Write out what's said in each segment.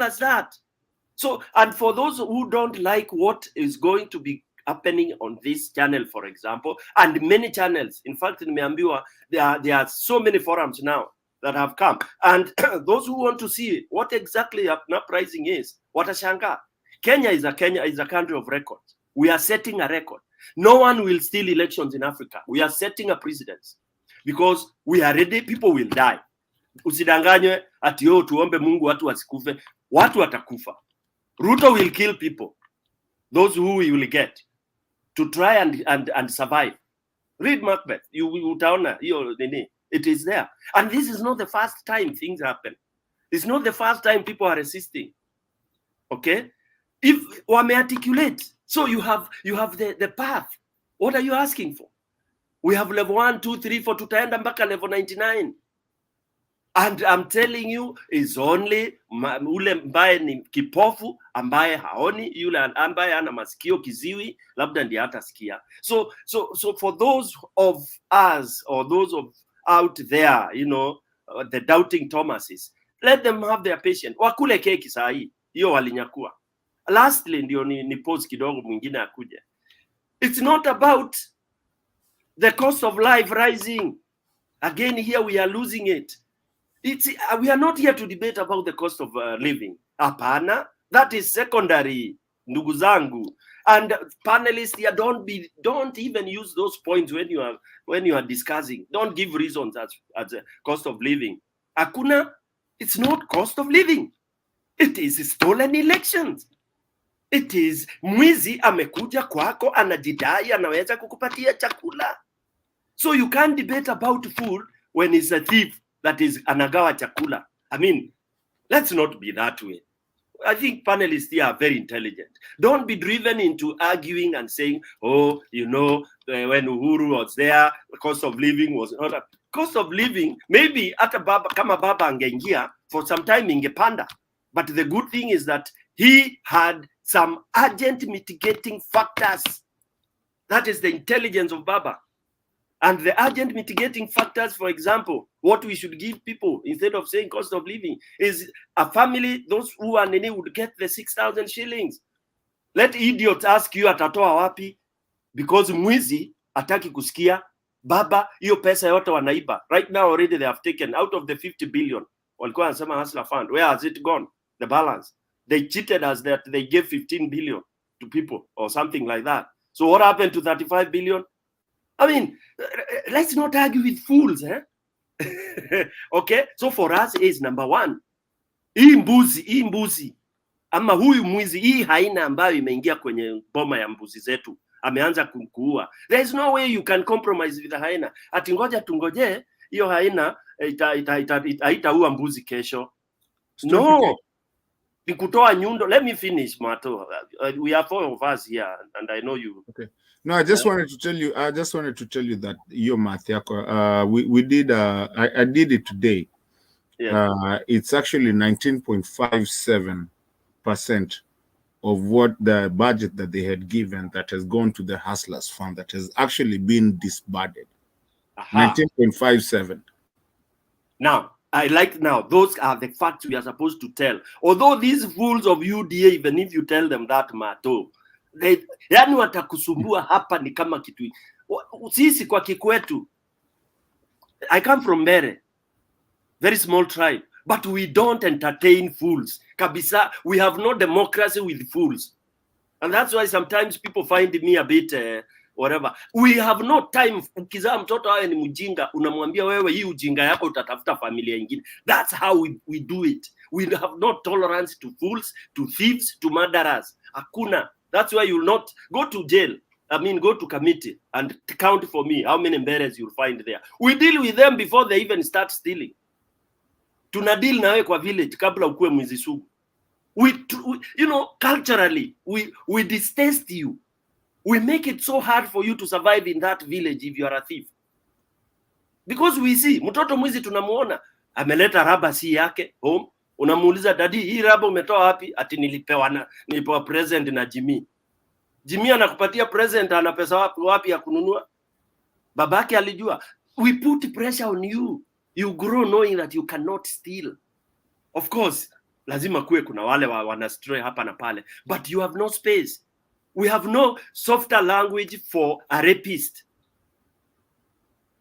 as that. So, and for those who don't like what is going to be happening on this channel, for example, and many channels, in fact, in Meambiwa, there are so many forums now that have come. And those who want to see what exactly uprising is, watashanga. Kenya is a country of records. We are setting a record. No one will steal elections in Africa. We are setting a precedence because we are ready. People will die. Usidanganywe ati yo tuombe Mungu watu wasikufe. Watu watakufa. Ruto will kill people. Those who we will get to try and survive. Read Macbeth. You utaona hiyo nini. It is there. And this is not the first time things happen. It's not the first time people are resisting. Okay? If wame articulate, so you have the path. What are you asking for? We have level 1, 2, 3, 4, tutaenda mpaka level 99. And I'm telling you, is only ule mbaye ni kipofu, ambaye haoni, yule ambaye ana masikio kiziwi, labda ndiye hatasikia. So for those of us, or those of out there, you know, the doubting Thomases, let them have their patience. Wakule keki saa hii, hiyo walinyakua. Lastly, ndio ni pause kidogo mwingine akuje. It's not about the cost of life rising. Again, here we are losing it. We are not here to debate about the cost of living. Hapana, that is secondary, ndugu zangu. And panelists here, don't even use those points when you are discussing. Don't give reasons as a cost of living. Hakuna, it's not cost of living. It is stolen elections. It is mwizi amekuja kwako anajidai anaweza kukupatia chakula. So you can't debate about food when it's a thief that is anagawa chakula. I mean, let's not be that way. I think panelists here are very intelligent. Don't be driven into arguing and saying, oh, you know, when Uhuru was there, the cost of living was not a cost of living. Maybe ata baba kama baba angeingia for some time ingepanda. But the good thing is that he had some urgent mitigating factors. That is the intelligence of Baba. And the urgent mitigating factors, for example, what we should give people instead of saying cost of living is a family, those who are nini would get the 6,000 shillings. Let idiots ask you atatoa wapi, because mwizi ataki kusikia baba hiyo pesa yote wanaiba. Right now already they have taken out of the 50 billion. Walikuwa wanasema hustler fund. Where has it gone? The balance. They cheated us that they gave 15 billion to people or something like that. So what happened to 35 billion? I mean, let's not argue with fools, eh? Okay, so for us is number one, hii mbuzi ama huyu mwizi, hii haina ambayo imeingia kwenye boma ya mbuzi zetu ameanza kuua. There is no way you can compromise with the haina. Ati ngoja tungoje hiyo haina haitaua mbuzi kesho. No. Kutoa nyundo. Let me finish, Mato. We are 4 of us here, and I know you. Okay. No, I just wanted to tell you. That your math, we did. I did it today. Yeah. It's actually 19.57% of what the budget that they had given that has gone to the Hustlers Fund that has actually been disbanded. 19.57. Now. Those are the facts we are supposed to tell. Although these fools of UDA, even if you tell them that, Mato, yani watakusumbua hapa ni kama kitu. Sisi kwa kikwetu, I come from Mbere, very small tribe, but we don't entertain fools. Kabisa, we have no democracy with fools. And that's why sometimes people find me a bit whatever. We have no time. Ukizaa mtoto awe ni mjinga, unamwambia wewe hii ujinga yako utatafuta familia nyingine. That's how we do it. We have no tolerance to fools, to thieves, to murderers. Hakuna. That's why you will not go to jail. I mean, go to committee and count for me how many Mberes you'll find there. We deal with them before they even start stealing. Tuna deal na wewe kwa village kabla ukue mwizi sugu. We you know, culturally, we distaste you. We make it so hard for you to survive in that village if you are a thief. Because we see, mtoto mwizi tunamuona, ameleta raba si yake home, unamuuliza daddy, hii raba umetoa wapi? Ati nilipewa present na Jimmy. Jimmy anakupatia present, ana pesa wapi ya kununua? Babake alijua. We put pressure on you. You grow knowing that you cannot steal. Of course, Lazima kuwe kuna wale wanastray hapa na pale, but you have no space. We have no softer language for a rapist.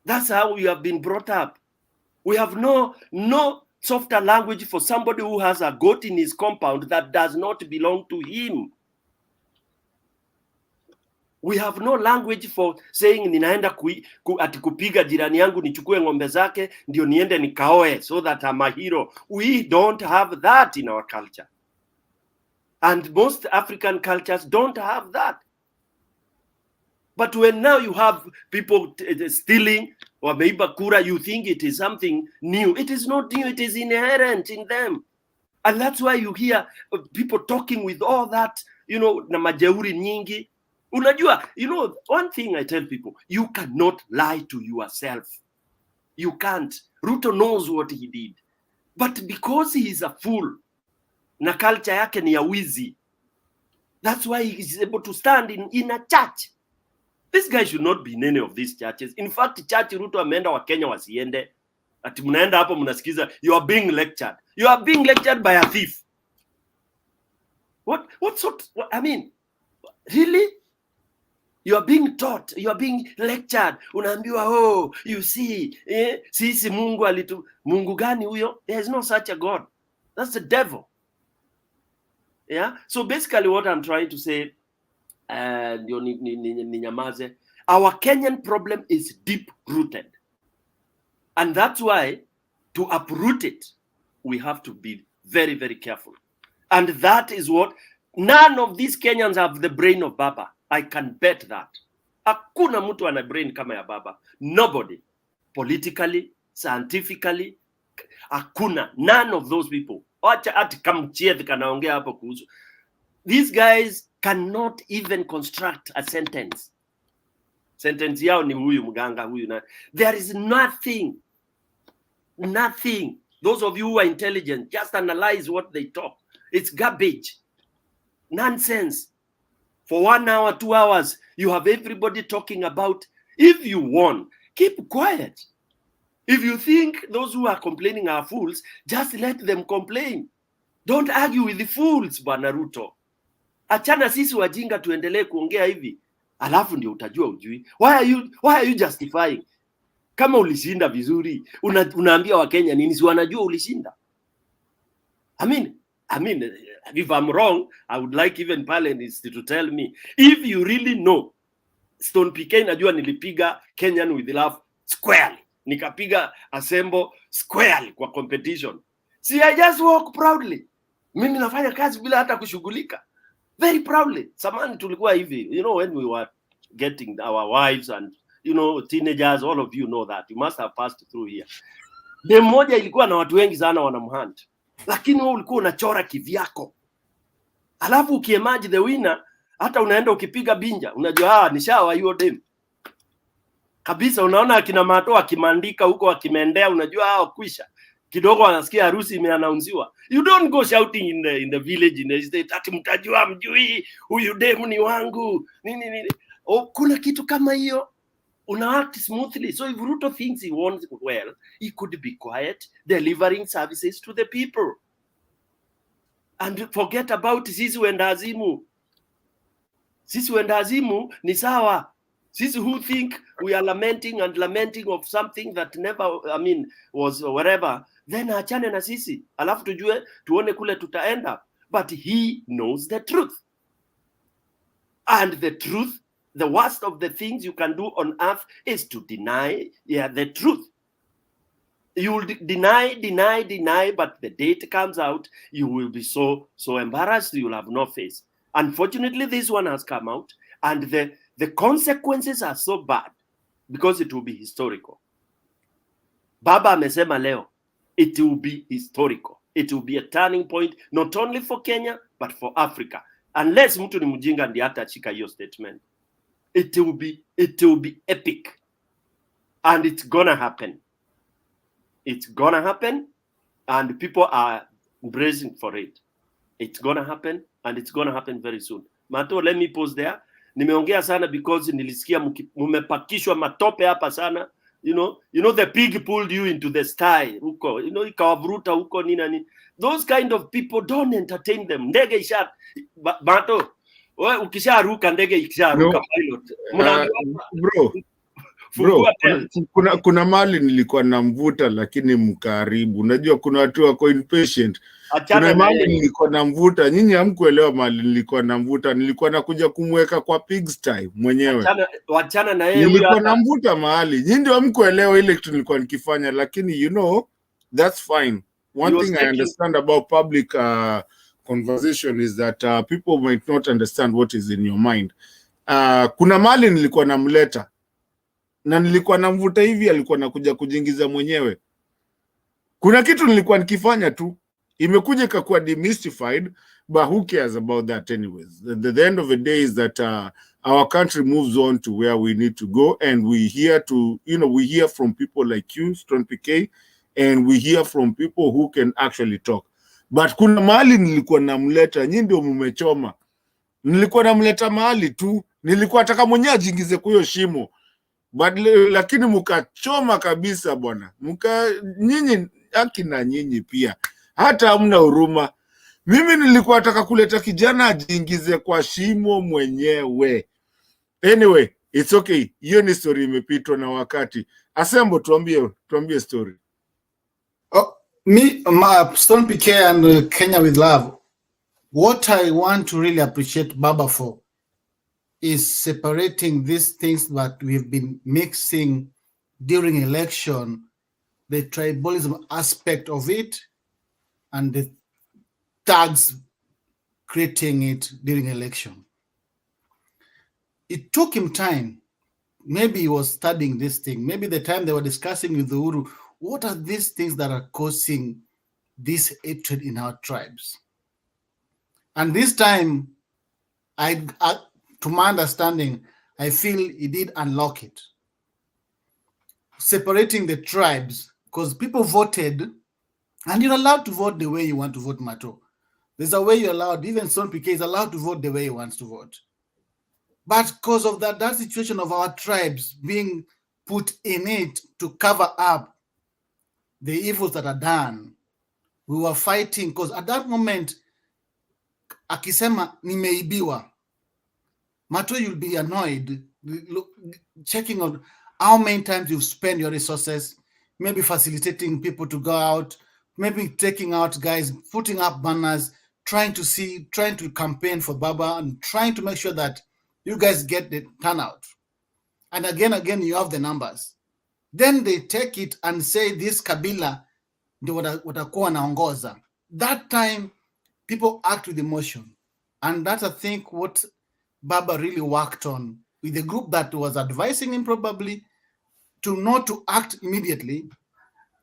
That's how we have been brought up. We have no softer language for somebody who has a goat in his compound that does not belong to him. We have no language for saying ninaenda ati kupiga jirani yangu nichukue ng'ombe zake ndio niende nikaoe so that I'm a hero. We don't have that in our culture. And most African cultures don't have that. But when now you have people stealing or wameiba kura, you think it is something new. It is not new, it is inherent in them. And that's why you hear people talking with all that, you know, na majeuri nyingi. Unajua, you know, one thing I tell people, you cannot lie to yourself. You can't. Ruto knows what he did. But because he is a fool, na culture yake ni ya wizi, that's why he is able to stand in a church. This guy should not be in any of these churches. In fact, church Ruto ameenda wa Kenya wasiende. Ati mnaenda hapo mnasikiza, you are being lectured. You are being lectured by a thief. What sort, I mean, really? You are being taught, you are being lectured. Unaambiwa, oh, you see, sisi Mungu alitu. Mungu gani huyo? There is no such a God. That's the devil. Yeah? So basically what I'm trying to say, ninyamaze, our Kenyan problem is deep-rooted. And that's why, to uproot it, we have to be very, very careful. And that is what, none of these Kenyans have the brain of Baba. I can bet that. Hakuna mtu ana brain kama ya Baba. Nobody. Politically, scientifically, hakuna. None of those people. Wacha ati Kamchieth kanaongea hapo kuhusu. These guys cannot even construct a sentence. Sentence yao ni huyu mganga huyu na. There is nothing. Nothing. Those of you who are intelligent, just analyze what they talk. It's garbage. Nonsense. For 1 hour, 2 hours, you have everybody talking about, if you won, keep quiet. If you think those who are complaining are fools, just let them complain. Don't argue with the fools, Bwana Ruto. Achana sisi wajinga tuendelee kuongea hivi. Alafu ndio utajua ujui. Why are you justifying? Kama ulishinda vizuri, unaambia wa Kenya nini? Si wanajua ulishinda. I mean, if I'm wrong, I would like even parliaments to tell me. If you really know, Stone PK najua nilipiga Kenyan with love squarely. Nikapiga Assemble squarely kwa competition. See, I just walk proudly. Mimi nafanya kazi bila hata kushughulika. Very proudly. Samani tulikuwa hivi. You know, when we were getting our wives and, you know, teenagers, all of you know that. You must have passed through here. Dem moja ilikuwa na watu wengi sana wanamhunt. Lakini wewe ulikuwa unachora kivyako. Alafu ukiemerge the winner, hata unaenda ukipiga binja, unajua nishawa hiyo dem. Kabisa unaona akina Mato akimandika huko akimendea, unajua kwisha. Kidogo anasikia harusi imeanaunziwa. You don't go shouting in the village in the state ati mtajua mjui huyu dem ni wangu. Nini. Oh, kuna kitu kama hiyo. Una act smoothly. So if Ruto thinks he wants well, he could be quiet, delivering services to the people. And forget about sisi wendazimu. Sisi wendazimu ni sawa. Sisi who think we are lamenting of something that never, was wherever, then achane na sisi. Alafu tujue, tuone kule tutaenda. But he knows the truth. And the truth, the worst of the things you can do on earth is to deny the truth. You will deny, but the day it comes out, you will be so embarrassed, you will have no face. Unfortunately, this one has come out, and the consequences are so bad because it will be historical. Baba amesema leo, it will be historical. It will be a turning point, not only for Kenya, but for Africa. Unless mtu ni mjinga ndiye atachika hiyo statement. It will be epic. And it's gonna happen. It's gonna happen, and people are bracing for it. It's gonna happen, and it's gonna happen very soon. Mato, let me pause there. Nimeongea sana because nilisikia mumepakishwa matope hapa sana. You know the pig pulled you into the sty. Huko, ikawavuruta huko nini. those kind of people, don't entertain them. Ndege isha Mato, ukisharuka ndege ikisharuka pilot. Bro, kuna mali nilikuwa namvuta lakini mkaribu. Unajua kuna watu wako impatient. Kuna mali nilikuwa namvuta, nyinyi hamkuelewa mali nilikuwa namvuta. Nilikuwa nakuja kumweka kwa pigsty mwenyewe. Wachana na yeye. Nilikuwa namvuta mahali. Nyinyi ndio hamkuelewa ile kitu nilikuwa nikifanya, lakini you know that's fine. One thing I understand about public conversation is that people might not understand what is in your mind. Kuna mali nilikuwa namleta na nilikuwa namvuta hivi, alikuwa nakuja kujiingiza mwenyewe. Kuna kitu nilikuwa nikifanya tu, imekuja ikakuwa demystified, but who cares about that anyways? The end of the day is that our country moves on to where we need to go, and we hear from people like you, Stone PK, and we hear from people who can actually talk. But kuna mahali nilikuwa namleta, nyinyi ndio mmechoma. Nilikuwa namleta mahali tu, nilikuwa nataka mwenyewe ajiingize kwa hiyo shimo. Lakini mukachoma kabisa bwana. Nyinyi haki na nyinyi pia. Hata hamna huruma. Mimi nilikuwa nataka kuleta kijana ajiingize kwa shimo mwenyewe. Anyway, it's okay. Hiyo ni story imepitwa na wakati. Asembo, tuambie story. Stone PK and Kenya with Love. What I want to really appreciate Baba for is separating these things that we've been mixing during election, the tribalism aspect of it and the thugs creating it during election. It took him time. Maybe he was studying this thing. Maybe the time they were discussing with the Uhuru, what are these things that are causing this hatred in our tribes? And this time, to my understanding, I feel he did unlock it. Separating the tribes, because people voted, and you're allowed to vote the way you want to vote, Mato. There's a way you're allowed, even Son PK is allowed to vote the way he wants to vote. But because of that situation of our tribes being put in it to cover up the evils that are done, we were fighting, because at that moment, akisema nimeibiwa, Mato, you'll be annoyed checking on how many times you've spent your resources, maybe facilitating people to go out, maybe taking out guys, putting up banners, trying to campaign for Baba and trying to make sure that you guys get the turnout. And again, you have the numbers. Then they take it and say this Kabila, watakuwa naongoza. That time, people act with emotion. And that's, I think, what Baba really worked on with the group that was advising him probably to not to act immediately,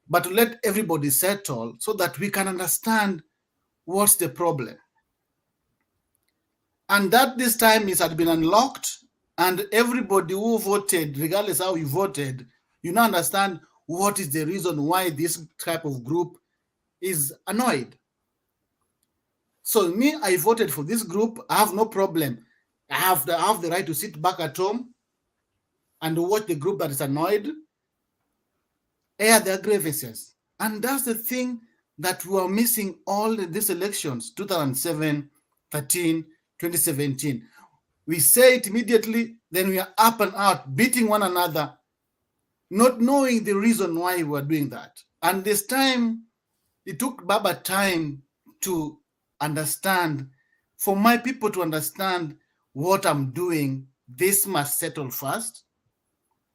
but to let everybody settle so that we can understand what's the problem. And that this time it had been unlocked, and everybody who voted, regardless how you voted, you now understand what is the reason why this type of group is annoyed. So me, I voted for this group. I have no problem. I have the right to sit back at home and watch the group that is annoyed air their grievances. And that's the thing that we are missing all these elections, 2007, 13, 2017. We say it immediately, then we are up and out, beating one another, not knowing the reason why we are doing that. And this time, it took Baba time to understand, for my people to understand what I'm doing, this must settle first.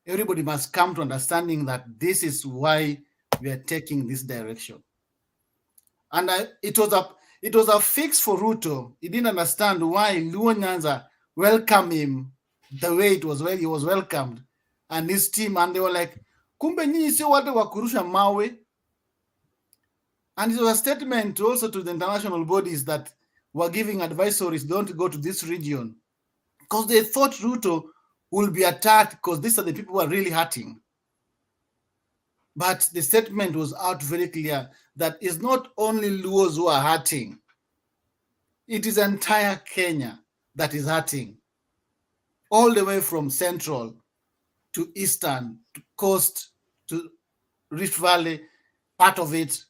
Everybody must come to understanding that this is why we are taking this direction. And it was a fix for Ruto. He didn't understand why Luo Nyanza welcomed him the way he was welcomed, and his team, and they were like, kumbe nyinyi sio watu wa kurusha mawe. And it was a statement also to the international bodies that were giving advisories, don't go to this region, because they thought Ruto will be attacked because these are the people who are really hurting. But the statement was out very clear that it's not only Luos who are hurting. It is entire Kenya that is hurting. All the way from central to eastern, to coast, to Rift Valley, part of it.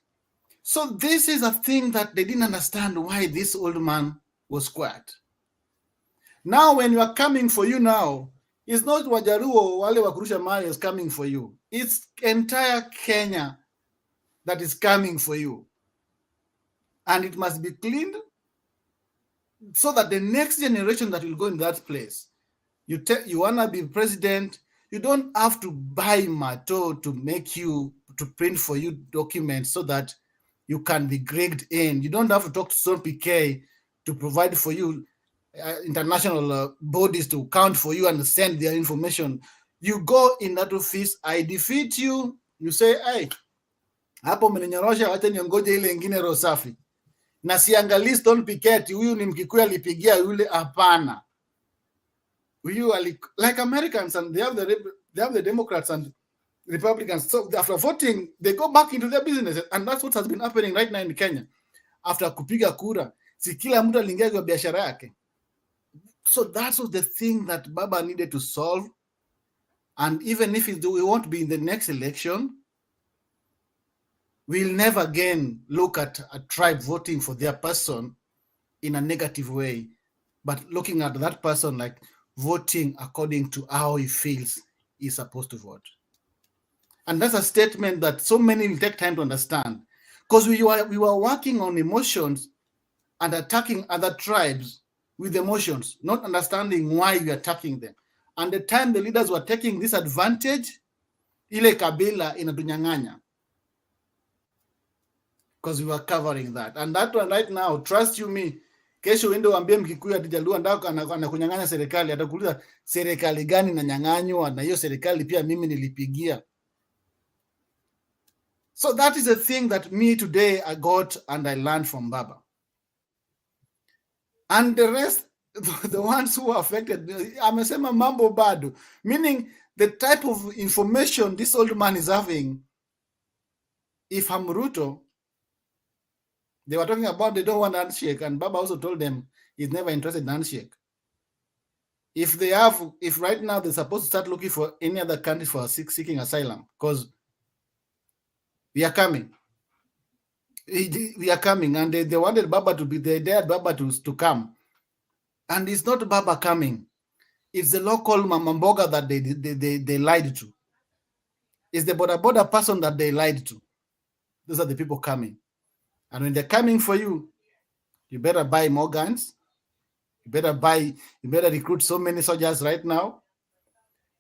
So this is a thing that they didn't understand why this old man was quiet. Now when you are coming for you now, it's not Wajaruo wale wakurusha mawe is coming for you. It's entire Kenya that is coming for you. And it must be cleaned so that the next generation that will go in that place, you want to be president, you don't have to buy Mato to make you, to print for you documents so that you can be graded in. You don't have to talk to Son PK to provide for you international bodies to count for you and send their information. You go in that office, I defeat you, you say, hey, hapo mmenyorosha, wacha niongoje ile ingine roho safi. Na siangalii Stone Piketty, huyu ni Mkikuyu alipigia yule, hapana. Huyu like Americans, and they have the Democrats and Republicans. So after voting, they go back into their business, and that's what has been happening right now in Kenya. After kupiga kura, si kila mtu aliingia kwa biashara yake. So that was the thing that Baba needed to solve. And even if we want to be in the next election, we'll never again look at a tribe voting for their person in a negative way, but looking at that person like voting according to how he feels he's supposed to vote. And that's a statement that so many will take time to understand, because we were working on emotions and attacking other tribes with emotions, not understanding why we are attacking them. And the time the leaders were taking this advantage, ile kabila inatunyang'anya, because we were covering that. And that one right now, trust you me, kesho uende uambie Mkikuyu ati Jaluo ndako anakunyang'anya serikali, atakuuliza serikali gani nanyang'anywa, na hiyo serikali pia mimi nilipigia. So that is a thing that me today I got and I learned from Baba. And the rest, the ones who are affected, amesema mambo bado, meaning the type of information this old man is having. If Hamruto, they were talking about they don't want handshake, and Baba also told them he's never interested in handshake. If right now they're supposed to start looking for any other country for seeking asylum, because we are coming. We are coming, and they wanted Baba to be there. They dared Baba to come, and it's not Baba coming. It's the local Mamamboga that they lied to. It's the border person that they lied to. Those are the people coming, and when they're coming for you, you better buy more guns. You better recruit so many soldiers right now.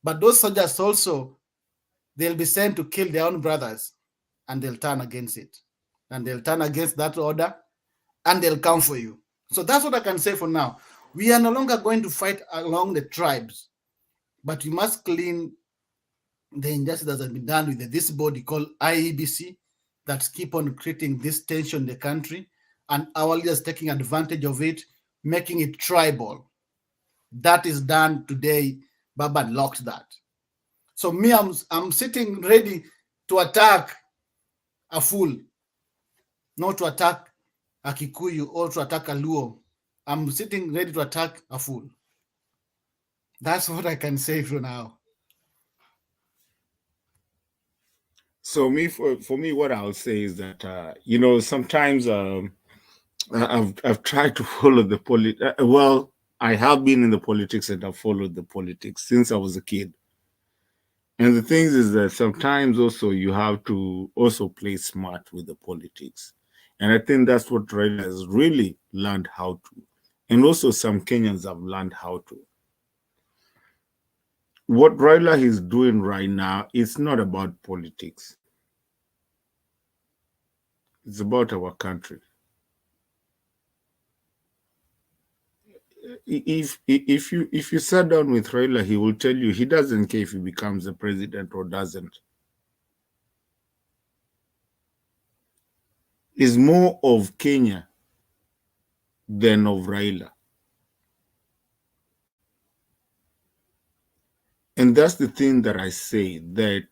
But those soldiers also, they'll be sent to kill their own brothers, and they'll turn against it. And they'll turn against that order, and they'll come for you. So that's what I can say for now. We are no longer going to fight along the tribes, but we must clean the injustice that has been done with this body called IEBC that keep on creating this tension in the country, and our leaders taking advantage of it, making it tribal. That is done today. Baba locked that. So me, I'm sitting ready to attack a fool, not to attack a Kikuyu or to attack a Luo. I'm sitting ready to attack a fool. That's what I can say for now. So for me, what I'll say is that sometimes I've tried to follow the well, I have been in the politics and I've followed the politics since I was a kid. And the thing is that sometimes also you have to also play smart with the politics. And I think that's what RAILA has really learned how to. And also some Kenyans have learned how to. What RAILA is doing right now, it's not about politics. It's about our country. If you sat down with RAILA, he will tell you he doesn't care if he becomes the president or doesn't. It's more of Kenya than of RAILA. And that's the thing that I say, that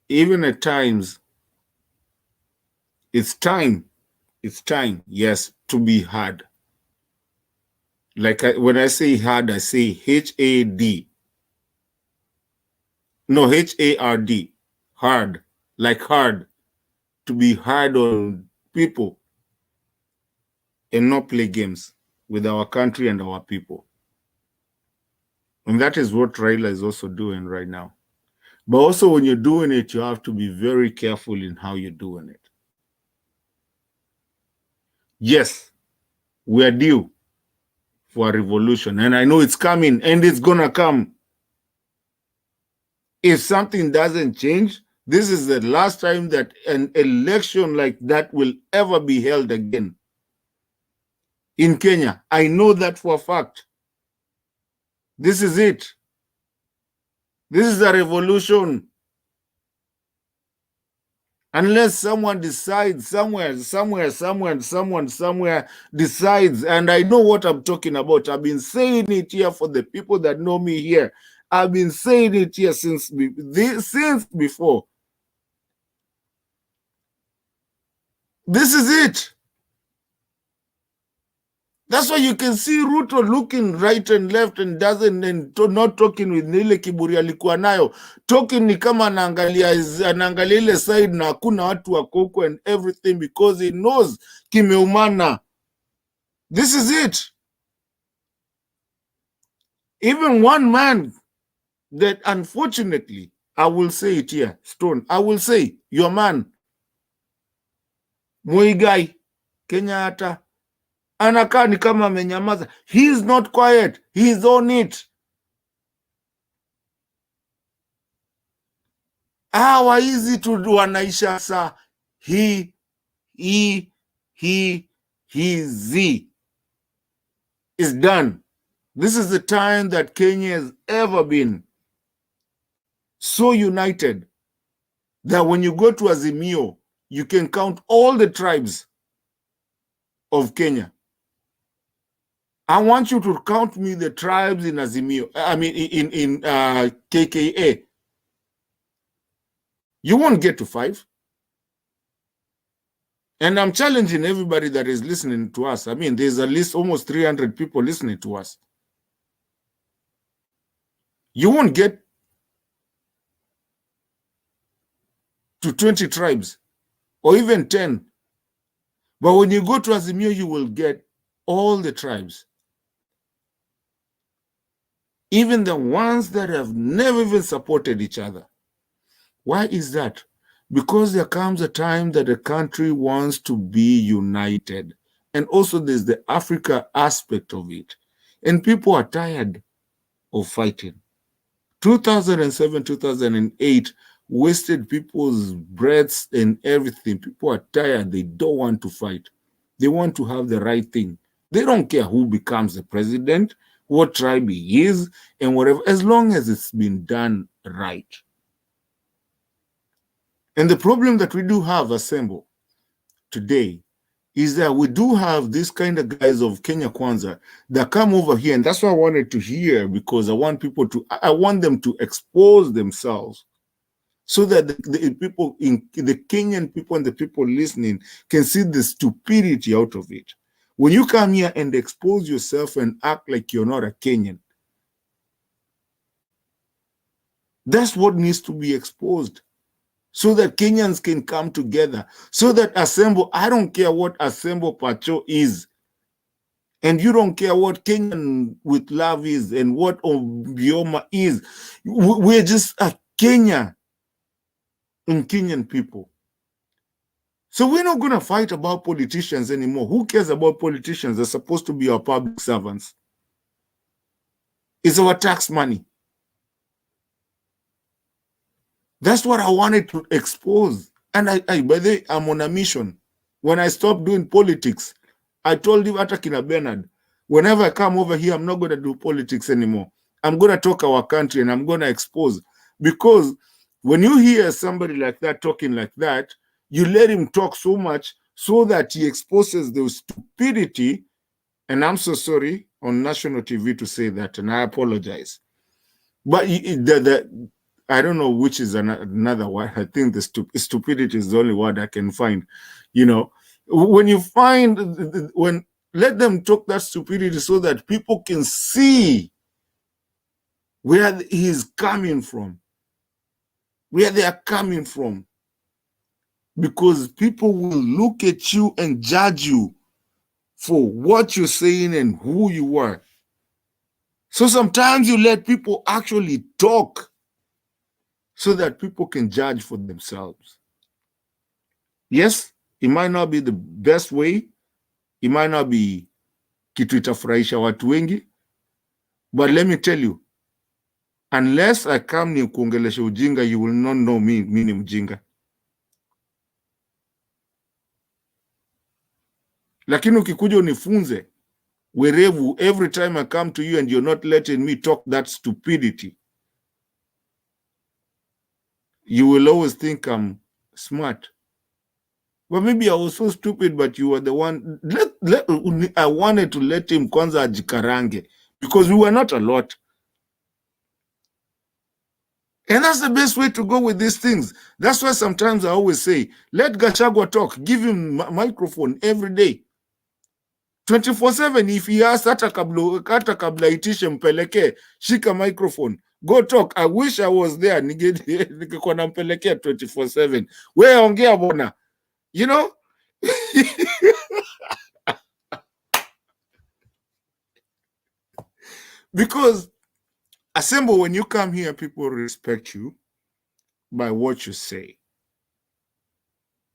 even at times, it's time, yes, to be heard. Like when I say hard, I say H-A-D. No, H-A-R-D. Hard. Like hard. To be hard on people and not play games with our country and our people. And that is what RAILA is also doing right now. But also when you're doing it, you have to be very careful in how you're doing it. Yes, we are due for a revolution. And I know it's coming and it's going to come. If something doesn't change, this is the last time that an election like that will ever be held again in Kenya. I know that for a fact. This is it. This is a revolution. Unless someone decides somewhere decides, and I know what I'm talking about. I've been saying it here for the people that know me here. I've been saying it here since before. This is it. That's why you can see Ruto looking right and left and not talking with ile kiburi alikuwa nayo. Talking ni kama anaangalia ile side na hakuna watu wako huko and everything because he knows kimeumana. This is it. Even one man that unfortunately, I will say it here, Stone, I will say, your man, Muigai, Kenyatta, anakaa ni kama amenyamaza. He is not quiet. He is on it. How easy to do wanaisha sa. He is done. This is the time that Kenya has ever been so united that when you go to Azimio, you can count all the tribes of Kenya. I want you to count me the tribes in Azimio, I mean in KKA. You won't get to 5. And I'm challenging everybody that is listening to us. I mean, there's at least almost 300 people listening to us. You won't get to 20 tribes or even 10. But when you go to Azimio, you will get all the tribes. Even the ones that have never even supported each other. Why is that? Because there comes a time that the country wants to be united. And also there's the Africa aspect of it. And people are tired of fighting. 2007, 2008 wasted people's breaths and everything. People are tired. They don't want to fight. They want to have the right thing. They don't care who becomes the president, what tribe he is, and whatever, as long as it's been done right. And the problem that we do have assembled today is that we do have this kind of guys of Kenya Kwanza that come over here, and that's what I wanted to hear, because I want people to, I want them to expose themselves so that the people in the Kenyan people and the people listening can see the stupidity out of it. When you come here and expose yourself and act like you're not a Kenyan, that's what needs to be exposed, so that Kenyans can come together, so that Assemble, I don't care what Assemble Pacho is, and you don't care what Kenyan with love is, and what Obioma is. We're just a Kenya and Kenyan people. So we're not going to fight about politicians anymore. Who cares about politicians? They're supposed to be our public servants. It's our tax money. That's what I wanted to expose. And by the way, I'm on a mission. When I stopped doing politics, I told you, Atakina Bernard, whenever I come over here, I'm not going to do politics anymore. I'm going to talk our country and I'm going to expose. Because when you hear somebody like that talking like that, you let him talk so much so that he exposes the stupidity. And I'm so sorry on national TV to say that, and I apologize. But I don't know which is another word. I think the stupidity is the only word I can find. You know, when you find, let them talk that stupidity so that people can see where he is coming from, where they are coming from. because people will look at you and judge you for what you're saying and who you are. So sometimes you let people actually talk so that people can judge for themselves. Yes, it might not be the best way. It might not be kitu itafurahisha watu wengi. But let me tell you, unless I come ni kuongelesha ujinga, you will not know me ni mjinga. Lakini ukikuja unifunze, werevu, every time I come to you and you're not letting me talk that stupidity, you will always think I'm smart. Well, maybe I was so stupid, but you were the one. I wanted to let him kwanza ajikarange because we were not a lot. And that's the best way to go with these things. That's why sometimes I always say, let Gachagua talk. Give him microphone every day. 24/7. If he asks, hata kabla itishe mpeleke, shika microphone. Go talk. I wish I was there. Ningekuwa nampelekea 24/7. We ongea bona. You know? Because Assemble, when you come here, people respect you by what you say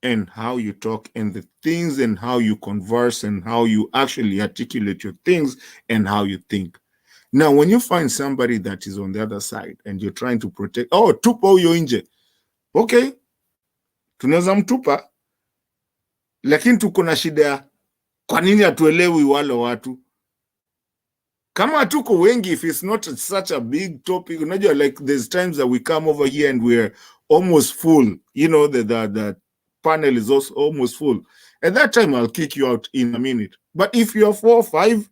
and how you talk and the things and how you converse and how you actually articulate your things and how you think. Now, when you find somebody that is on the other side and you're trying to protect, oh, tupa huyo nje. Okay. Tunaweza mtupa. Lakini tuko na shida, kwa nini hatuelewi wale watu? Kama tuko wengi, if it's not such a big topic, unajua, like there's times that we come over here and we're almost full. You know, the panel is also almost full. At that time, I'll kick you out in a minute. But if you're 4 or 5,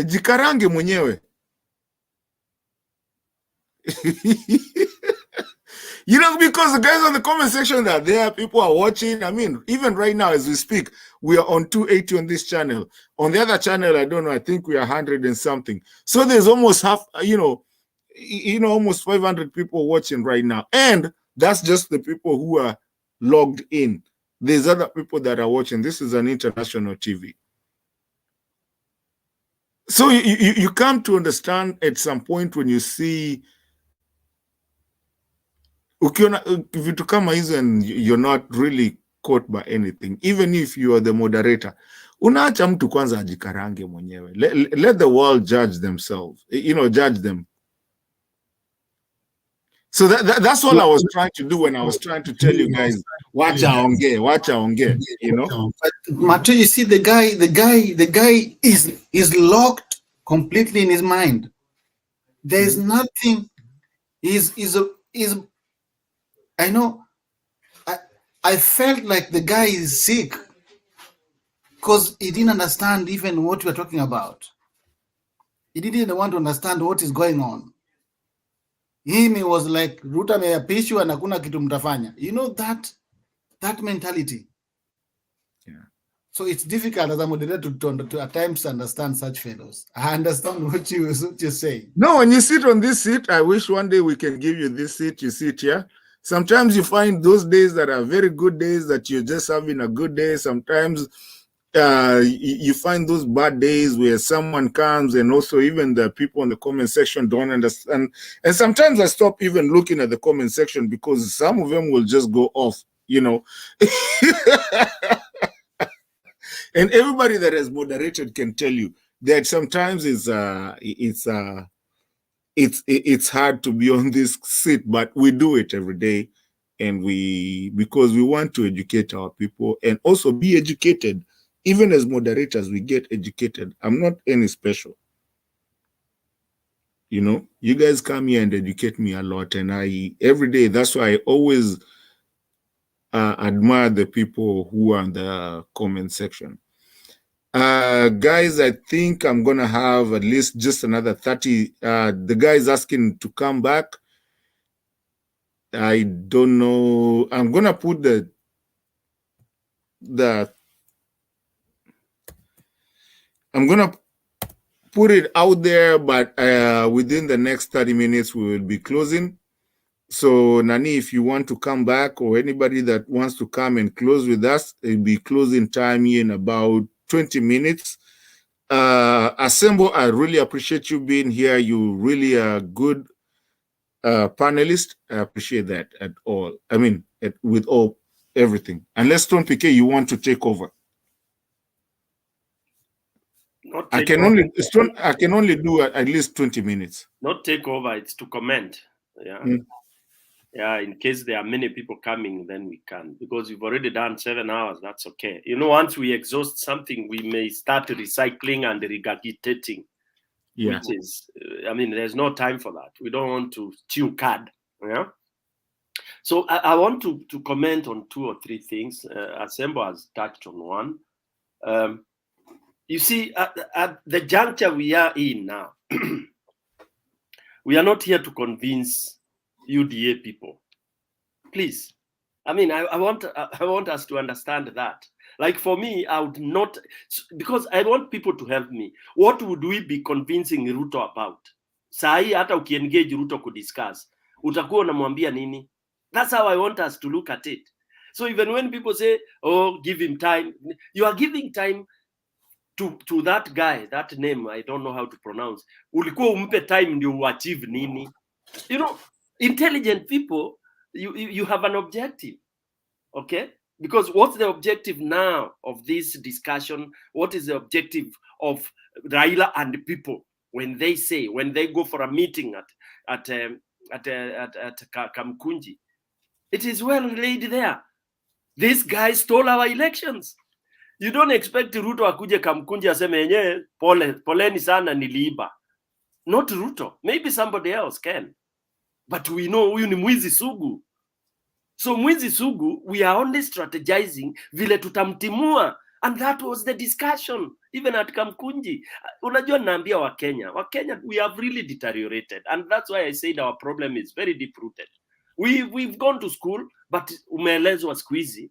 jikarange mwenyewe. You know, because the guys on the comment section are there, people are watching. I mean, even right now as we speak, we are on 280 on this channel. On the other channel, I don't know, I think we are 100 and something. So there's almost half, almost 500 people watching right now. And that's just the people who are logged in. There's other people that are watching. This is an international TV. So you come to understand at some point when you see ukiona vitu kama hizo and you're not really caught by anything, even if you are the moderator, unaacha mtu kwanza ajikarange mwenyewe. Let the world judge themselves, judge them. So that's all I was trying to do when I was trying to tell you guys, wacha onge, you know. But Mato, you see, the guy is locked completely in his mind. There is nothing. I know. I felt like the guy is sick because he didn't understand even what we're talking about. He didn't want to understand what is going on. He was like, Ruta meapishwa na kuna kitu mtafanya. You know that mentality. Yeah. So it's difficult as a moderator to at times understand such fellows. I understand what you're saying. No, when you sit on this seat, I wish one day we can give you this seat. You sit here. Sometimes you find those days that are very good days that you're just having a good day. Sometimes you find those bad days where someone comes and also even the people in the comment section don't understand. And sometimes I stop even looking at the comment section because some of them will just go off, you know. And everybody that has moderated can tell you that sometimes it's hard to be on this seat, but we do it every day, and because we want to educate our people and also be educated. Even as moderators, we get educated. I'm not any special. You know, you guys come here and educate me a lot, and every day, that's why I always admire the people who are in the comment section. Guys, I think I'm gonna have at least just another 30. The guy is asking to come back. I don't know. I'm gonna put I'm gonna put it out there, but within the next 30 minutes we will be closing. So Nani, if you want to come back, or anybody that wants to come and close with us, it'll be closing time here in about 20 minutes. Assemble, I really appreciate you being here. You really are good panelist. I appreciate that at all. I mean, with everything. Unless Stone PK, you want to take over. I can only do at least 20 minutes. Not take over, it's to comment. Yeah. Yeah, in case there are many people coming, then we can. Because we've already done 7 hours, that's okay. You know, once we exhaust something, we may start recycling and regurgitating. Yeah. Which is, I mean, there's no time for that. We don't want to chew cud. Yeah. So I want to comment on 2 or 3 things. Asembo has touched on one. You see, at the juncture we are in now, we are not here to convince UDA people. Please. I mean, I want us to understand that. Like for me, I would not, because I want people to help me. What would we be convincing Ruto about? Sahi hata ukiengage Ruto kudiscuss, utakuwa unamwambia nini? That's how I want us to look at it. So even when people say, oh, give him time, you are giving time to that guy, that name, I don't know how to pronounce. Ulikuwa umpe time ndio uachieve nini? You know, intelligent people, you have an objective, okay? Because what's the objective now of this discussion? What is the objective of Raila and the people when they go for a meeting at Kamukunji? It is well laid there. This guy stole our elections. You don't expect Ruto akuje Kamukunji aseme yenyewe poleni sana niliiba. Not Ruto. Maybe somebody else can. But we know huyu ni mwizi sugu. So mwizi sugu, we are only strategizing vile tutamtimua. And that was the discussion, even at Kamukunji. Unajua naambia Wakenya, we have really deteriorated. And that's why I said our problem is very deep-rooted. We've gone to school, but umeelezwa siku hizi.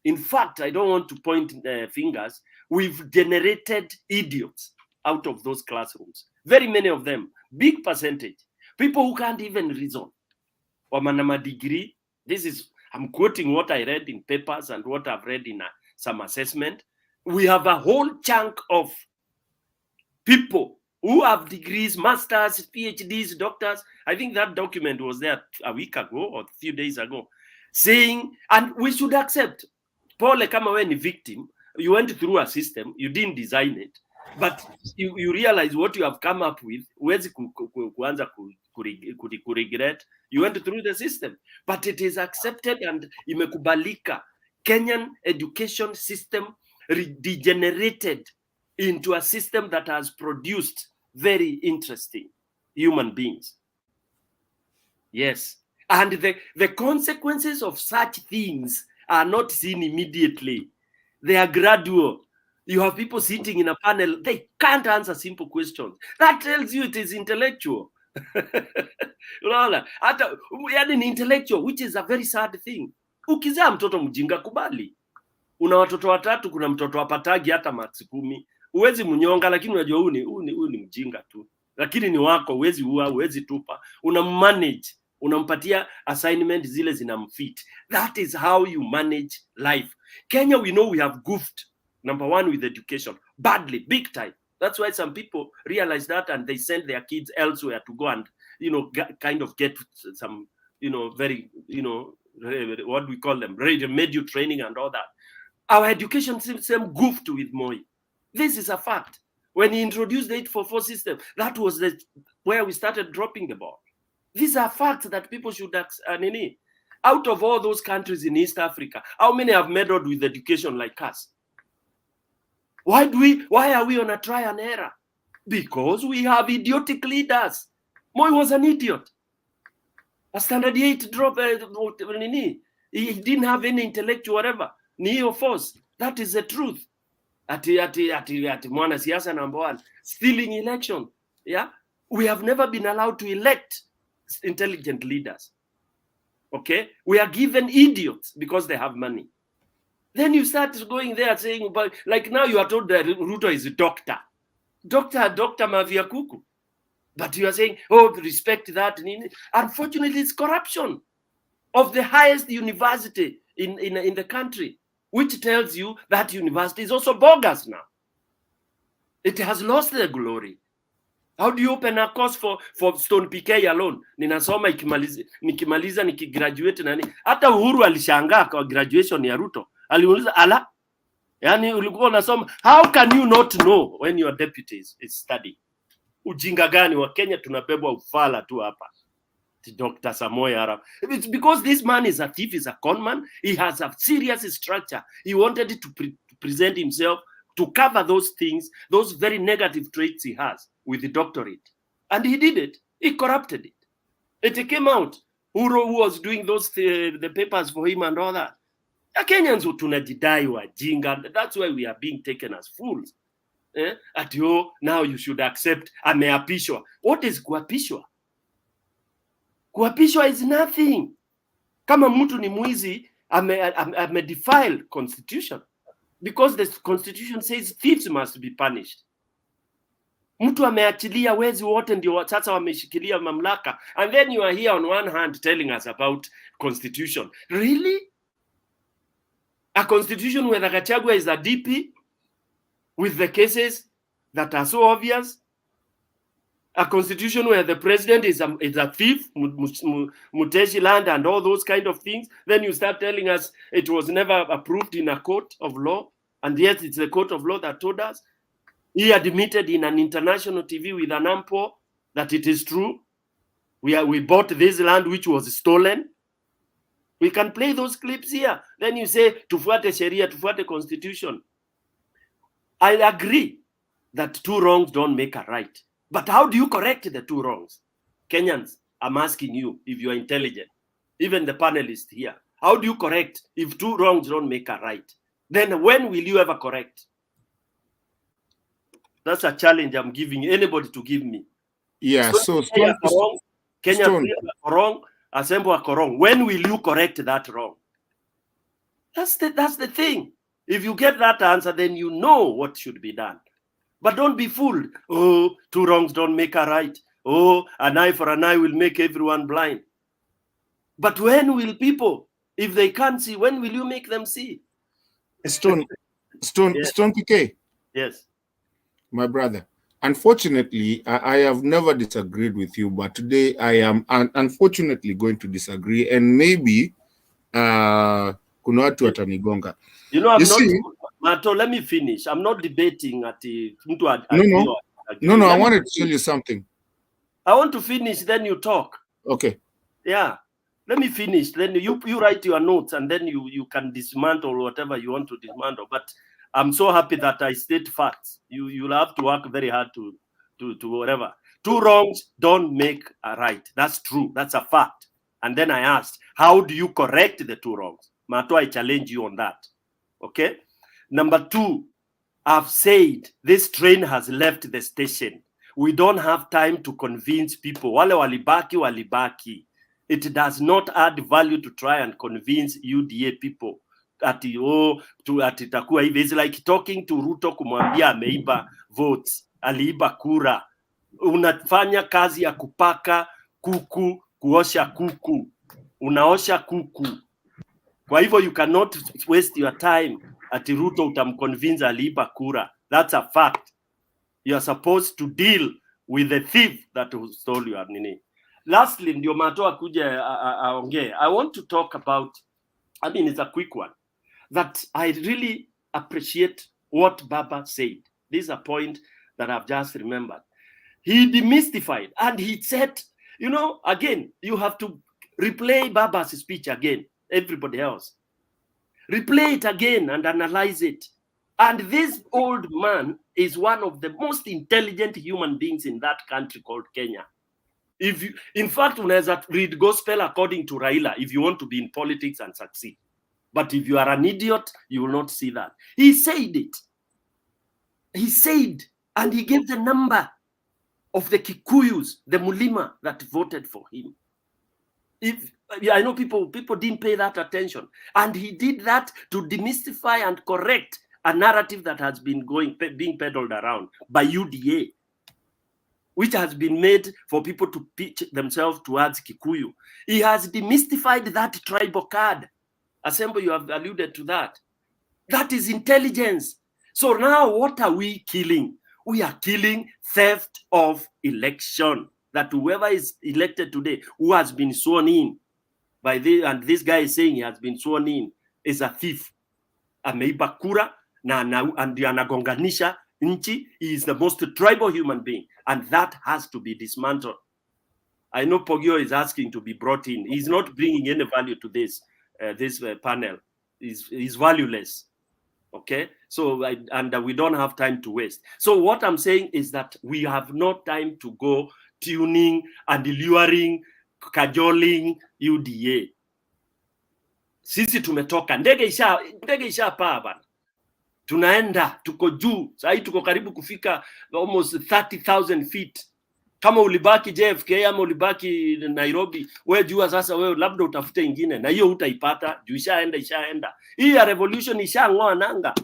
In fact, I don't want to point fingers. We've generated idiots out of those classrooms. Very many of them, big percentage. People who can't even reason. Wamanama degree. I'm quoting what I read in papers and what I've read in some assessment. We have a whole chunk of people who have degrees, masters, PhDs, doctors. I think that document was there a week ago or a few days ago, saying, and we should accept, Pole kama we ni victim, you went through a system, you didn't design it, but you realize what you have come up with, huwezi kuanza kuregret, you went through the system, but it is accepted and imekubalika. Kenyan education system degenerated into a system that has produced very interesting human beings. Yes, and the consequences of such things are not seen immediately. They are gradual. You have people sitting in a panel, they can't answer simple questions. That tells you it is intellectual. Hata yani ni intellectual, which is a very sad thing. Ukizaa mtoto mjinga kubali. Una watoto watatu, kuna mtoto apatagi hata max 10. Uwezi mnyonga, lakini unajua huyu ni mjinga tu. Lakini ni wako, uwezi ua, uwezi tupa. Unammanage, unampatia assignment zile zinamfit. That is how you manage life. Kenya, we know we have goofed. Number one, with education. Badly, big time. That's why some people realize that and they send their kids elsewhere to go and, kind of get some, very, what do we call them? Remedial training and all that. Our education system goofed with Moi. This is a fact. When he introduced the 844 system, that was where we started dropping the ball. These are facts that people should out of all those countries in East Africa, how many have meddled with education like us? Why are we on a try and error? Because we have idiotic leaders. Moi was an idiot. A standard 8 drop, he didn't have any intellectual whatever. Neo force. That is the truth. Ati mwana siasa number 1. Stealing election. Yeah? We have never been allowed to elect intelligent leaders. Okay? We are given idiots because they have money. Then you start going there saying, like now you are told that Ruto is a doctor. Dr. Mavia Kuku. But you are saying, oh, respect that. Unfortunately, it's corruption of the highest university in the country, which tells you that university is also bogus now. It has lost their glory. How do you open a course for Stone PK alone? Ninasoma nikimaliza nikigraduate nani. Hata Uhuru alishangaa kwa graduation ya Ruto. Aliuliza ala, yani ulikuwa unasoma, how can you not know when your deputy is studying? Ujinga gani wa Kenya tunabebwa ufala tu hapa. Dr. Samoei Arap. It's because this man is a thief, is a con man. He has a serious structure. He wanted to present himself to cover those things, those very negative traits he has with the doctorate. And he did it. He corrupted it. It came out. Who was doing those the papers for him and all that. The Kenyans who tunajidai wajinga. That's why we are being taken as fools. At you, now you should accept ameapishwa. What is kuapishwa? Kuapishwa is nothing. Kama mtu ni mwizi, ame defile constitution. Because the constitution says thieves must be punished. Mtu ameachilia wezi wote ndio sasa wameshikilia mamlaka. And then you are here on one hand telling us about constitution. Really? A constitution where the Gachagua is a DP with the cases that are so obvious? A constitution where the president is a thief, Muteshi land and all those kind of things. Then you start telling us it was never approved in a court of law. And yet it's the court of law that told us. He admitted in an international TV with an ample that it is true. We bought this land which was stolen. We can play those clips here. Then you say, tufuate sheria, tufuate constitution. I agree that two wrongs don't make a right. But how do you correct the two wrongs? Kenyans, I'm asking you if you are intelligent. Even the panelists here. How do you correct if two wrongs don't make a right? Then when will you ever correct? That's a challenge I'm giving anybody to give me. Yeah, so Kenya wrong, Assemble wrong. When will you correct that wrong? That's the thing. If you get that answer, then you know what should be done. But don't be fooled. Oh, two wrongs don't make a right. Oh, an eye for an eye will make everyone blind. But when will people, if they can't see, when will you make them see? Stone Yes. Stone PK. Yes. My brother. Unfortunately, I have never disagreed with you, but today I am unfortunately going to disagree, and maybe kuna watu watanigonga. You know, Mato, let me finish. I'm not debating at the No, I wanted to tell you something. I want to finish, then you talk. Okay. Yeah. Let me finish. Then you write your notes, and then you can dismantle whatever you want to dismantle. But I'm so happy that I state facts. You'll have to work very hard to whatever. Two wrongs don't make a right. That's true. That's a fact. And then I asked, how do you correct the two wrongs? Mato, I challenge you on that. Okay? Number two, I've said this train has left the station. We don't have time to convince people. Wale walibaki. It does not add value to try and convince UDA people that itakuwa hivi. It's like talking to Ruto kumwambia ameiba votes, aliiba kura. Unafanya kazi ya kupaka kuku, kuosha kuku. Unaosha kuku. Kwa hivyo you cannot waste your time ati Ruto utamconvince aliiba kura. That's a fact. You are supposed to deal with the thief that stole your nini. Lastly, ndio Mato akuje aongee. I want to talk about, I mean, it's a quick one, that I really appreciate what Baba said. This is a point that I've just remembered. He demystified and he said, you know, again, you have to replay Baba's speech again, everybody else. Replay it again and analyze it. And this old man is one of the most intelligent human beings in that country called Kenya. If you, in fact, unaweza read gospel according to Raila if you want to be in politics and succeed. But if you are an idiot, you will not see that. He said it. He said, and he gave the number of the Kikuyus, the Mulima that voted for him. I know people didn't pay that attention. And he did that to demystify and correct a narrative that has been being peddled around by UDA. which has been made for people to pitch themselves towards Kikuyu. He has demystified that tribal card. Assemble, you have alluded to that. That is intelligence. So now what are we killing? We are killing theft of election. That whoever is elected today, who has been sworn in by this, and this guy is saying he has been sworn in, is a thief. Ameiba kura and anagonganisha nchi. He is the most tribal human being, and that has to be dismantled. I know Pogio is asking to be brought in. He's not bringing any value to this panel. He's valueless. Okay, so we don't have time to waste. So what I'm saying is that we have no time to go tuning and luring, cajoling UDA. Sisi tumetoka, ndege isha paa bana. Tunaenda, tuko juu. Sasa tuko karibu kufika almost 30,000 feet. Kama ulibaki JFK ama ulibaki Nairobi, wewe jua sasa wewe labda utafute ingine na hiyo utaipata, juu ishaenda. Hii ya revolution ishang'oa nanga.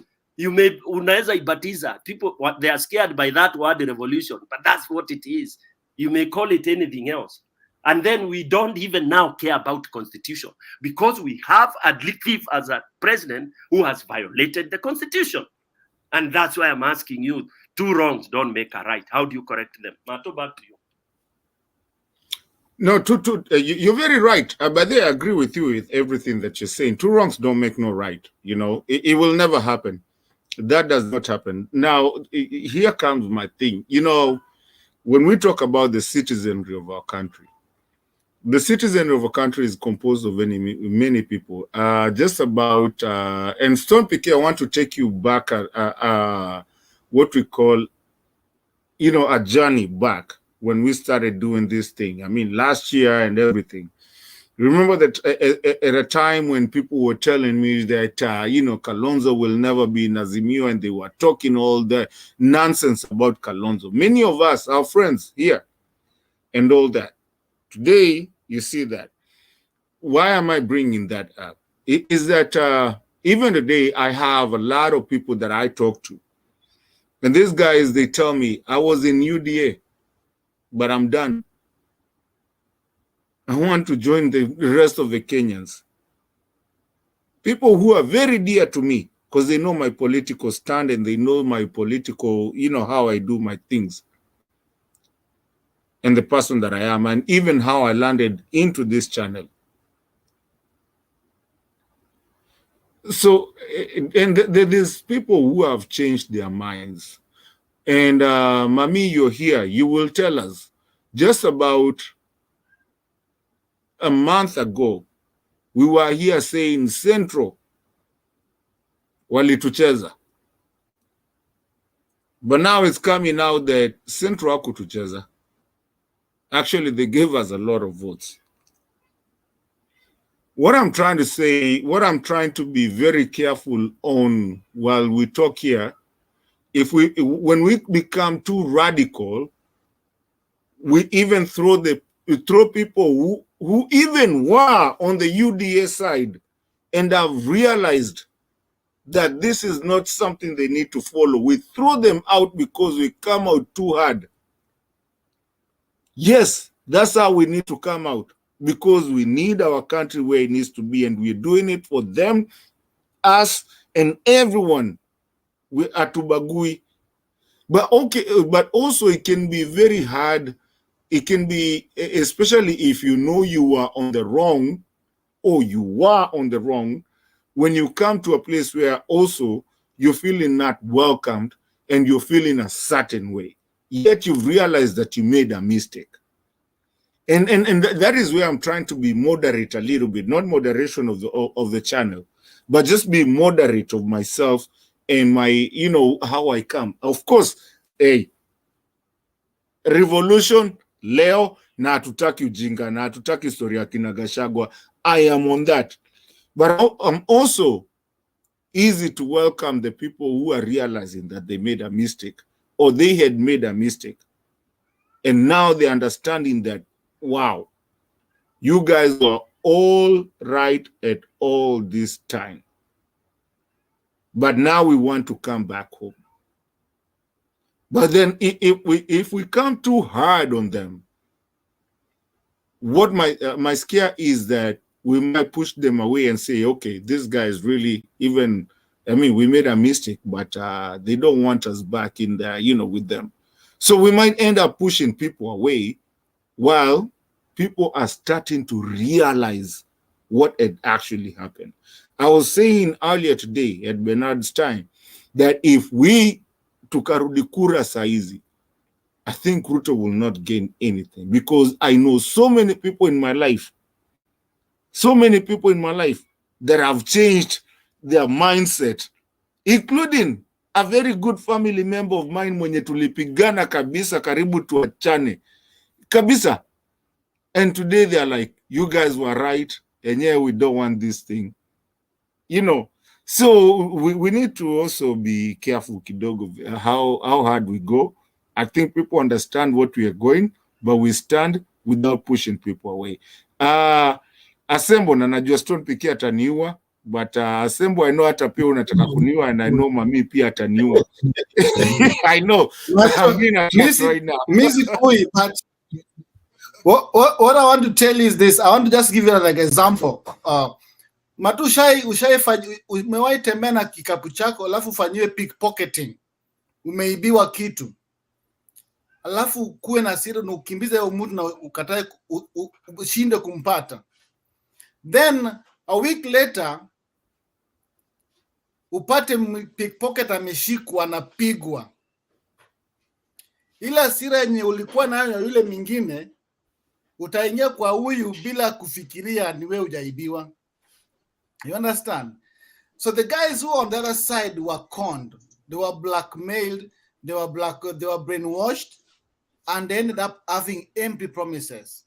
Unaweza ibatiza. People, they are scared by that word revolution, but that's what it is. You may call it anything else. And then we don't even now care about constitution because we have a thief as a president who has violated the constitution. And that's why I'm asking you, two wrongs don't make a right. How do you correct them? Mato, back to you. No, you're very right. But I agree with you with everything that you're saying. Two wrongs don't make no right. You know, it will never happen. That does not happen. Now, here comes my thing. You know, when we talk about the citizenry of our country, the citizenry of a country is composed of many people. Just about, and Stone Piquet, I want to take you back what we call, you know, a journey back when we started doing this thing. I mean, last year and everything. Remember that at a time when people were telling me that, you know, Kalonzo will never be in Azimio, and they were talking all the nonsense about Kalonzo. Many of us, our friends here, and all that. Today, you see that. Why am I bringing that up? It is that even today, I have a lot of people that I talk to. And these guys, they tell me, I was in UDA, but I'm done. I want to join the rest of the Kenyans. People who are very dear to me, because they know my political stand and they know my political, you know, how I do my things. And the person that I am, and even how I landed into this channel. So, and there's people who have changed their minds. And Mami, you're here. You will tell us. Just about a month ago, we were here saying Central walitucheza. But now it's coming out that Central hakutucheza. Actually, they gave us a lot of votes. What I'm trying to say, what I'm trying to be very careful on while we talk here, when we become too radical, we even throw people who even were on the UDA side and have realized that this is not something they need to follow. We throw them out because we come out too hard. Yes, that's how we need to come out, because we need our country where it needs to be, and we're doing it for them, us, and everyone. We are Tubagui. But okay, but also it can be very hard. It can be, especially if you know you are on the wrong, or you are on the wrong, when you come to a place where also you're feeling not welcomed and you're feeling a certain way, yet you've realized that you made a mistake. And that is where I'm trying to be moderate a little bit, not moderation of the channel, but just be moderate of myself and my, you know, how I come. Of course, hey, revolution, leo, na hatutaki ujinga, na hatutaki story ya kina Gachagua. I am on that. But I'm also easy to welcome the people who are realizing that they made a mistake, or they had made a mistake. And now they're understanding that, wow, you guys were all right at all this time. But now we want to come back home. But then if we come too hard on them, what my scare is that we might push them away and say, okay, this guy is really even, I mean, we made a mistake, but they don't want us back in there, with them. So we might end up pushing people away while people are starting to realize what had actually happened. I was saying earlier today at Bernard's time that if we tukarudi kura saizi, I think Ruto will not gain anything, because I know so many people in my life that have changed their mindset, including a very good family member of mine mwenye tulipigana kabisa karibu tuachane kabisa. And today they are like, you guys were right, and yeah, we don't want this thing. So we need to also be careful kidogo how hard we go. I think people understand what we are going, but we stand without pushing people away. Asembo na najua Stone piki ataniua, but Asembo, I know hata pia unataka kuniua, and I know mami pia ataniua. I know. I'm being attacked right now. But what I want to tell you is this. I want to just give you like an example. Matu umewahi tembea na kikapu chako alafu ufanyiwe pickpocketing, umeibiwa kitu, alafu kuwe na siri na ukimbize huyo mtu na ukatae ushinde kumpata, then a week later upate pickpocket ameshikwa anapigwa, ila siri yenye ulikuwa nayo yule mwingine utaingia kwa huyu bila kufikiria ni wewe hujaibiwa. You understand? So the guys who on the other side were conned, they were blackmailed, they were brainwashed, and they ended up having empty promises.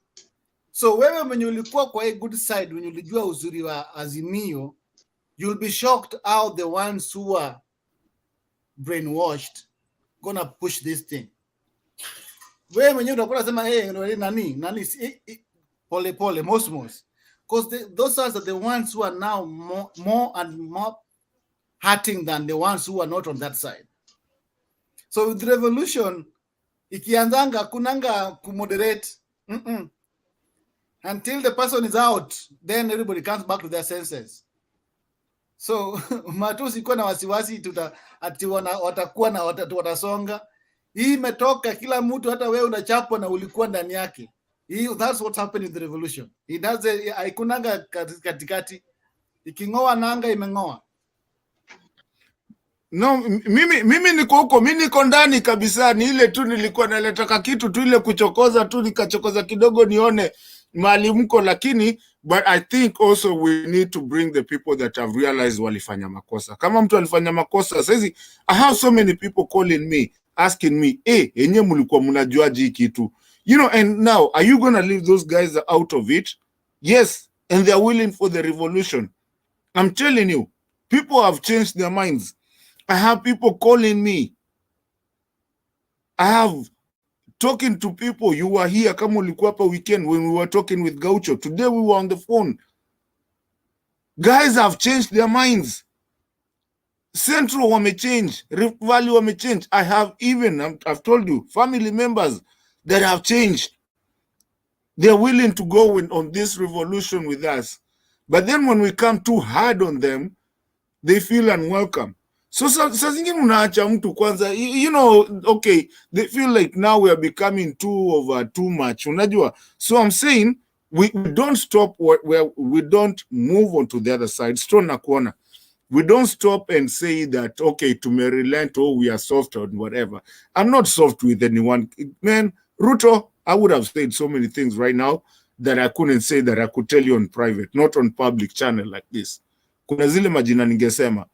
So wewe mwenye ulikuwa kwa a good side, when ulijua uzuri wa Azimio, you'll be shocked how the ones who were brainwashed gonna push this thing. Wewe mwenye utakuwa unasema nani pole most. Because those are the ones who are now more and more hurting than the ones who are not on that side. So with the revolution, ikianzanga kunanga kumoderate until the person is out, then everybody comes back to their senses. So matusi kwa na wasiwasi watakuwa na watasonga. Hii imetoka kila mtu, hata wewe unachapwa na ulikuwa ndani yake. That's what's happening in the revolution. It does haikunanga katikati. Ikingoa nanga imengoa. No, mimi niko huko, mimi niko ndani kabisa. Ni ile tu nilikuwa naletaka kitu tu ile kuchokoza tu, nikachokoza kidogo nione mali mko, lakini but I think also we need to bring the people that have realized walifanya makosa. Kama mtu alifanya makosa, sasa I have so many people calling me asking me, enye mulikuwa mnajuaje kitu? And now, are you going to leave those guys out of it? Yes, and they're willing for the revolution. I'm telling you, people have changed their minds. I have people calling me. I have talking to people. You were here, kama ulikuwa hapa weekend when we were talking with Gaucho. Today we were on the phone. Guys have changed their minds. Central wame change. Rift Valley wame change. I have even, I've told you, family members that have changed. They're willing to go on this revolution with us. But then when we come too hard on them, they feel unwelcome. So zingine unaacha mtu kwanza, okay, they feel like now we are becoming too much. Unajua? So I'm saying we don't stop where we don't move on to the other side. Stone na kuona. We don't stop and say that, okay, to me relent, we are soft or whatever. I'm not soft with anyone. Man, Ruto, I would have said so many things right now that I couldn't say, that I could tell you on private, not on public channel like this. Kuna zile majina ningesema.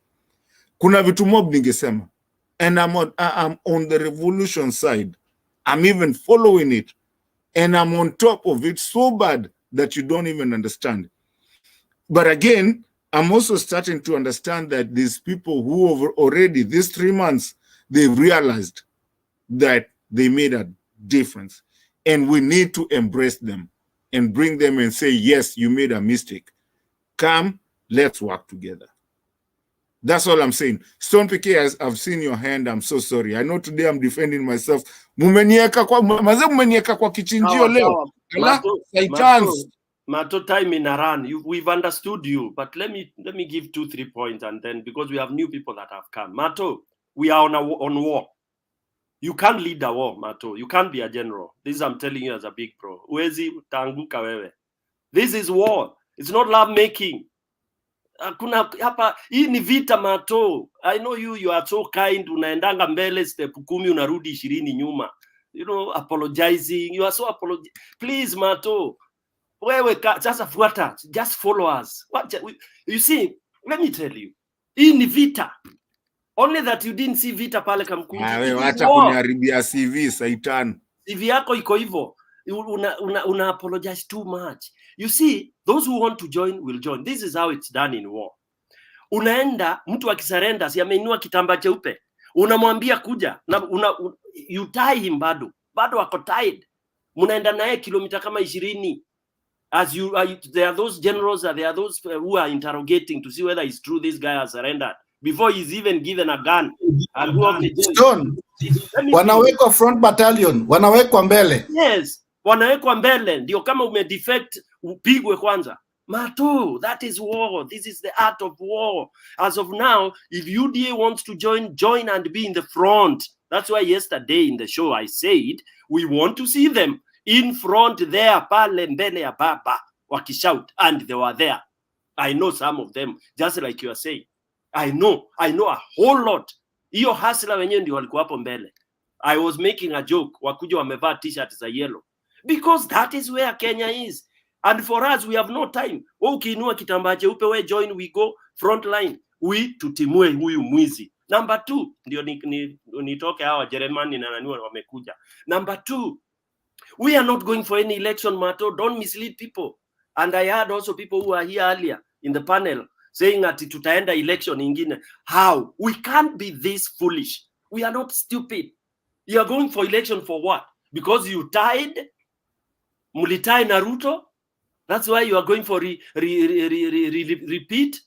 Kuna vitu mob ningesema. And I'm on the revolution side. I'm even following it. And I'm on top of it so bad that you don't even understand. But again, I'm also starting to understand that these people who have already, these 3 months, they've realized that they made a difference. And we need to embrace them and bring them and say, yes, you made a mistake. Come, let's work together. That's all I'm saying. Stone PK, I've seen your hand. I'm so sorry. I know today I'm defending myself. Mumenieka kwa kichinjio leo. Mato, time in a run. We've understood you, but let me give 2-3 points, and then because we have new people that have come. Mato, we are on war. You can't lead the war, Mato. You can't be a general. This I'm telling you as a big pro. Uwezi tanguka wewe. This is war. It's not love making. Kuna hapa hii ni vita, Mato. I know you are so kind. Unaendanga mbele step 10 unarudi 20 nyuma. You know, apologizing. You are so please, Mato. Wewe sasa fuata. Just follow us. You see, let me tell you. Hii ni vita. Only that you didn't see vita pale Kamukunji. Wewe acha kuniharibia CV Satan. CV yako iko hivyo. Una apologize too much. You see, those who want to join will join. This is how it's done in war. Unaenda mtu akisarenda, si ameinua kitambaa cheupe. Unamwambia kuja na you tie him bado ako tied. Munaenda naye kilomita kama 20. As there are those generals, there are those who are interrogating to see whether it's true this guy has surrendered before he's even given a gun. Stone. Wanawekwa front battalion, wanawekwa mbele. Yes, wanawekwa mbele ndio kama umedefect upigwe kwanza. Mato, that is war. This is the art of war. As of now, if UDA wants to join and be in the front. That's why yesterday in the show I said we want to see them in front there, pale mbele ya baba wakishout, and they were there. I know some of them, just like you are saying. I know a whole lot. Hiyo hasla wenyewe ndio walikuwa hapo mbele. I was making a joke, wakuja wamevaa t-shirt za yellow, because that is where Kenya is. And for us, we have no time. Ukiinua kitambaa cheupe, we join, we go front line. Tutimue huyu mwizi. Number 2, ndio nitoke hawa Jeremani na nani wamekuja. Number 2, we are not going for any election, Mato. Don't mislead people. And I heard also people who are here earlier in the panel saying that tutaenda election ingine. How? We can't be this foolish. We are not stupid. You are going for election for what? Because you tied? Mulitai Naruto? That's why you are going for repeat?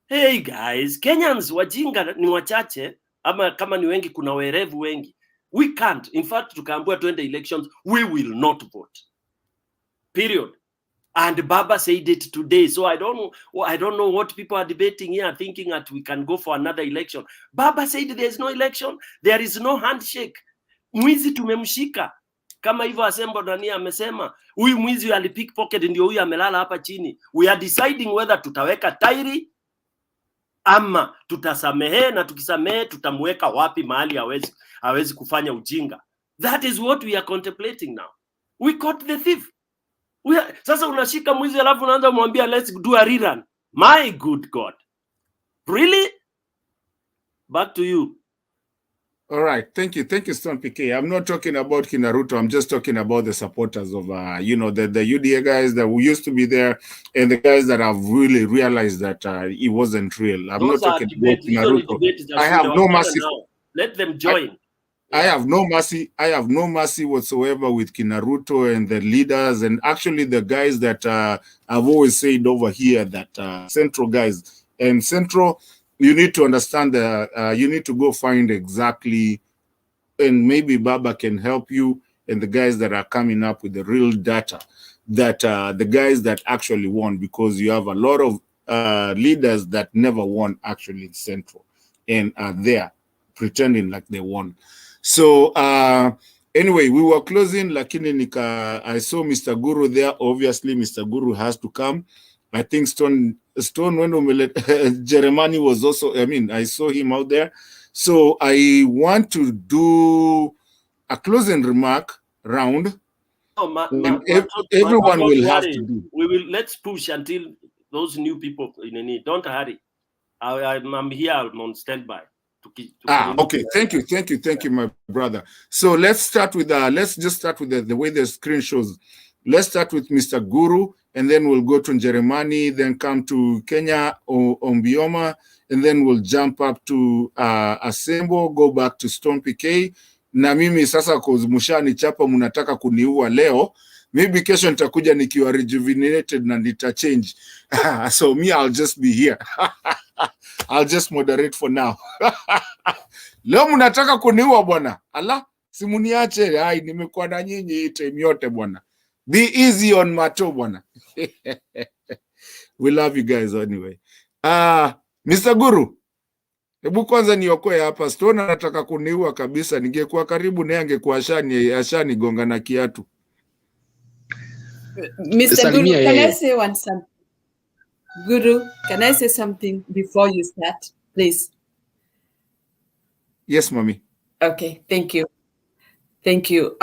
Hey guys, Kenyans wajinga ni wachache, ama kama ni wengi kuna werevu wengi. We can't. In fact, tukaambiwa tuende elections, we will not vote. Period. And Baba said it today. So I don't know what people are debating here, thinking that we can go for another election. Baba said there is no election. There is no handshake. Mwizi tumemshika. Kama hivyo Asembo Dani amesema, huyu mwizi alipickpocket ndio huyu amelala hapa chini. We are deciding whether tutaweka tairi ama tutasamehe, na tukisamehe tutamweka wapi mahali hawezi kufanya ujinga. That is what we are contemplating now. We caught the thief. Sasa unashika mwizi alafu unaanza kumwambia let's do a rerun. My good God. Really? Back to you. All right, thank you, Stone PK. I'm not talking about Kinaruto. I'm just talking about the supporters of, the UDA guys that used to be there, and the guys that have really realized that it wasn't real. I'm not talking about Kinaruto. I have no mercy. Let them join. I have no mercy. I have no mercy whatsoever with Kinaruto and the leaders, and actually the guys that I've always said over here that Central guys and Central. You need to understand you need to go find exactly, and maybe Baba can help you, and the guys that are coming up with the real data, that the guys that actually won, because you have a lot of leaders that never won actually in Central and are there pretending like they won. So anyway, we were closing, lakini I saw Mr. Guru there. Obviously, Mr. Guru has to come. I think Stone when Jeremani was also, I saw him out there. So I want to do a closing remark round. Everyone will have to do. Let's push until those new people in the need. Don't hurry. I'm here. I'm on standby. Okay. Thank you, my brother. So let's start with just start with the way the screen shows. Let's start with Mr. Guru, and then we'll go to Jeremani, then come to Kenya or Ombioma, and then we'll jump up to Asembo, go back to Stone PK. Na mimi sasa mushani chapa munataka kuniua leo, maybe kesho nitakuja nikiwa rejuvenated na nita change. So me, I'll just be here. I'll just moderate for now. Leo mnataka kuniua bwana. Ala, simuniache. Hai, nimekuwa na nyinyi hii time yote bwana. Be easy on Mato bwana. We love you guys anyway. Mr. Guru, hebu kwanza niokoe hapa. Stone anataka kuniua kabisa. Ningekuwa karibu naye angekuwa ashani gonga na kiatu. Mr. Guru, can I say one something? Guru, can I say something before you start, please? Yes, mommy. Okay, thank you. Thank you.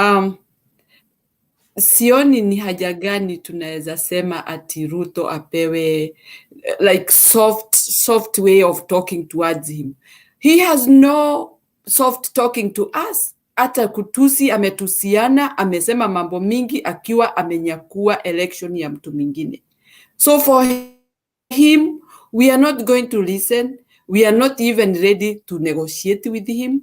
Sioni ni haja gani tunaweza sema ati Ruto apewe like soft way of talking towards him. He has no soft talking to us. Hata kutusi ametusiana, amesema mambo mingi akiwa amenyakua election ya mtu mwingine. So for him, we are not going to listen. We are not even ready to negotiate with him.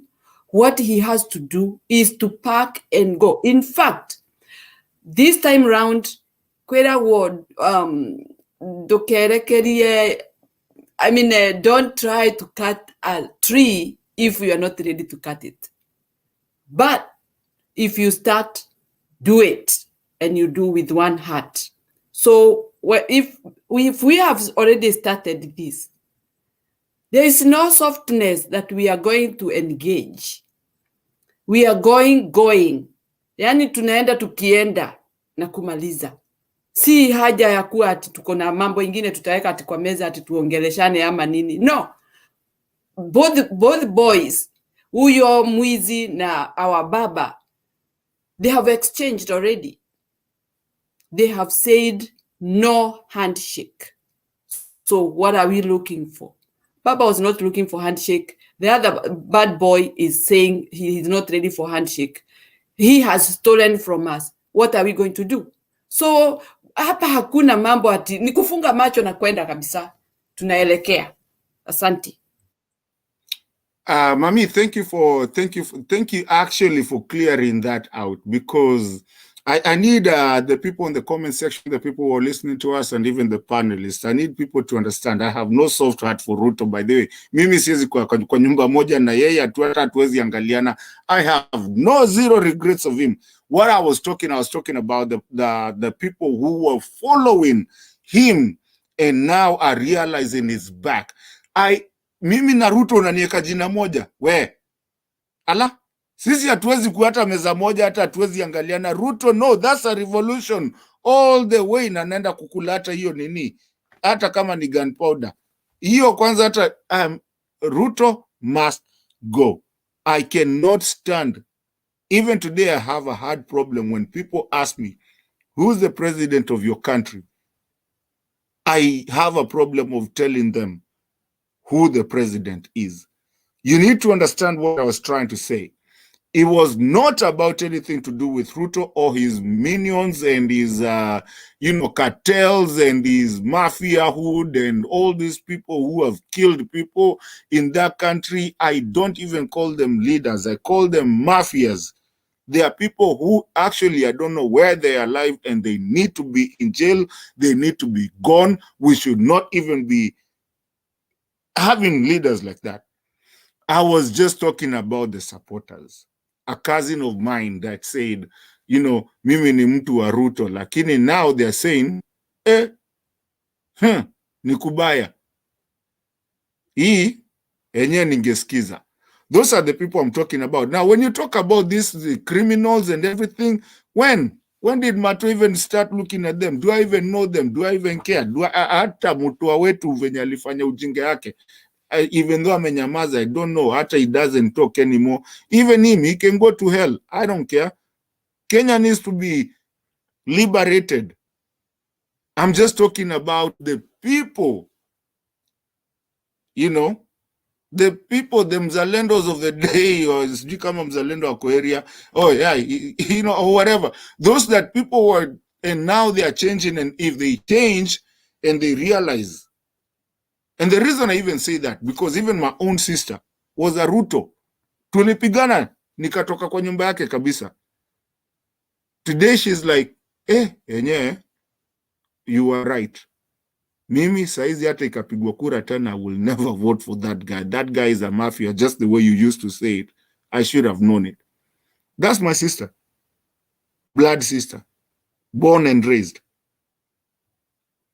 What he has to do is to pack and go. In fact, this time round, kwera word, don't try to cut a tree if you are not ready to cut it. But if you start, do it, and you do with one heart. So if we have already started this, there is no softness that we are going to engage. We are going. Yani tunaenda tukienda na kumaliza. Si haja ya kuwa ati tuko na mambo ingine tutaweka ati kwa meza ati tuongeleshane ama nini. No. Both boys, huyo mwizi na our baba, they have exchanged already. They have said no handshake. So what are we looking for? Baba was not looking for handshake. The other bad boy is saying he is not ready for handshake. He has stolen from us. What are we going to do? So hapa hakuna mambo ati ni kufunga macho na kwenda kabisa. Tunaelekea. Asante. Mami, thank you actually for clearing that out, because I need the people in the comment section, the people who are listening to us, and even the panelists. I need people to understand. I have no soft heart for Ruto, by the way. Mimi siwezi kwa nyumba moja na yeye hatuwezi angaliana. I have zero regrets of him. What I was talking about the people who were following him and now are realizing his back. Mimi na Ruto unanieka jina moja. Ala? Sisi hatuwezi kuata meza moja, hata hatuwezi angaliana. Ruto, no, that's a revolution all the way, na naenda kukula hata hiyo nini, hata kama ni gunpowder. Hiyo kwanza hata Ruto must go. I cannot stand. Even today I have a hard problem when people ask me, who's the president of your country? I have a problem of telling them who the president is. You need to understand what I was trying to say. It was not about anything to do with Ruto or his minions and his, cartels and his mafia hood and all these people who have killed people in that country. I don't even call them leaders. I call them mafias. They are people who actually, I don't know where they are alive, and they need to be in jail. They need to be gone. We should not even be having leaders like that. I was just talking about the supporters. A cousin of mine that said, mimi ni mtu wa Ruto, lakini now they're saying, ni kubaya. Hii, enye ningesikiza. Those are the people I'm talking about. Now, when you talk about the criminals and everything, when did Mato even start looking at them? Do I even know them? Do I even care? Hata mutua wetu venye alifanya ujinga yake. Even though amenyamaza, I don't know. Hata he doesn't talk anymore. Even him, he can go to hell. I don't care. Kenya needs to be liberated. I'm just talking about the people. The people, the mzalendos of the day, or sijui kama mzalendo wako area, or whatever. Those that people were, and now they are changing, and if they change and they realize. And the reason I even say that, because even my own sister was a Ruto. Tulipigana, nikatoka kwa nyumba yake kabisa. Today she's like, enye, you are right. Mimi saizi hata ikapigwa kura tena, I will never vote for that guy. That guy is a mafia, just the way you used to say it. I should have known it. That's my sister. Blood sister. Born and raised.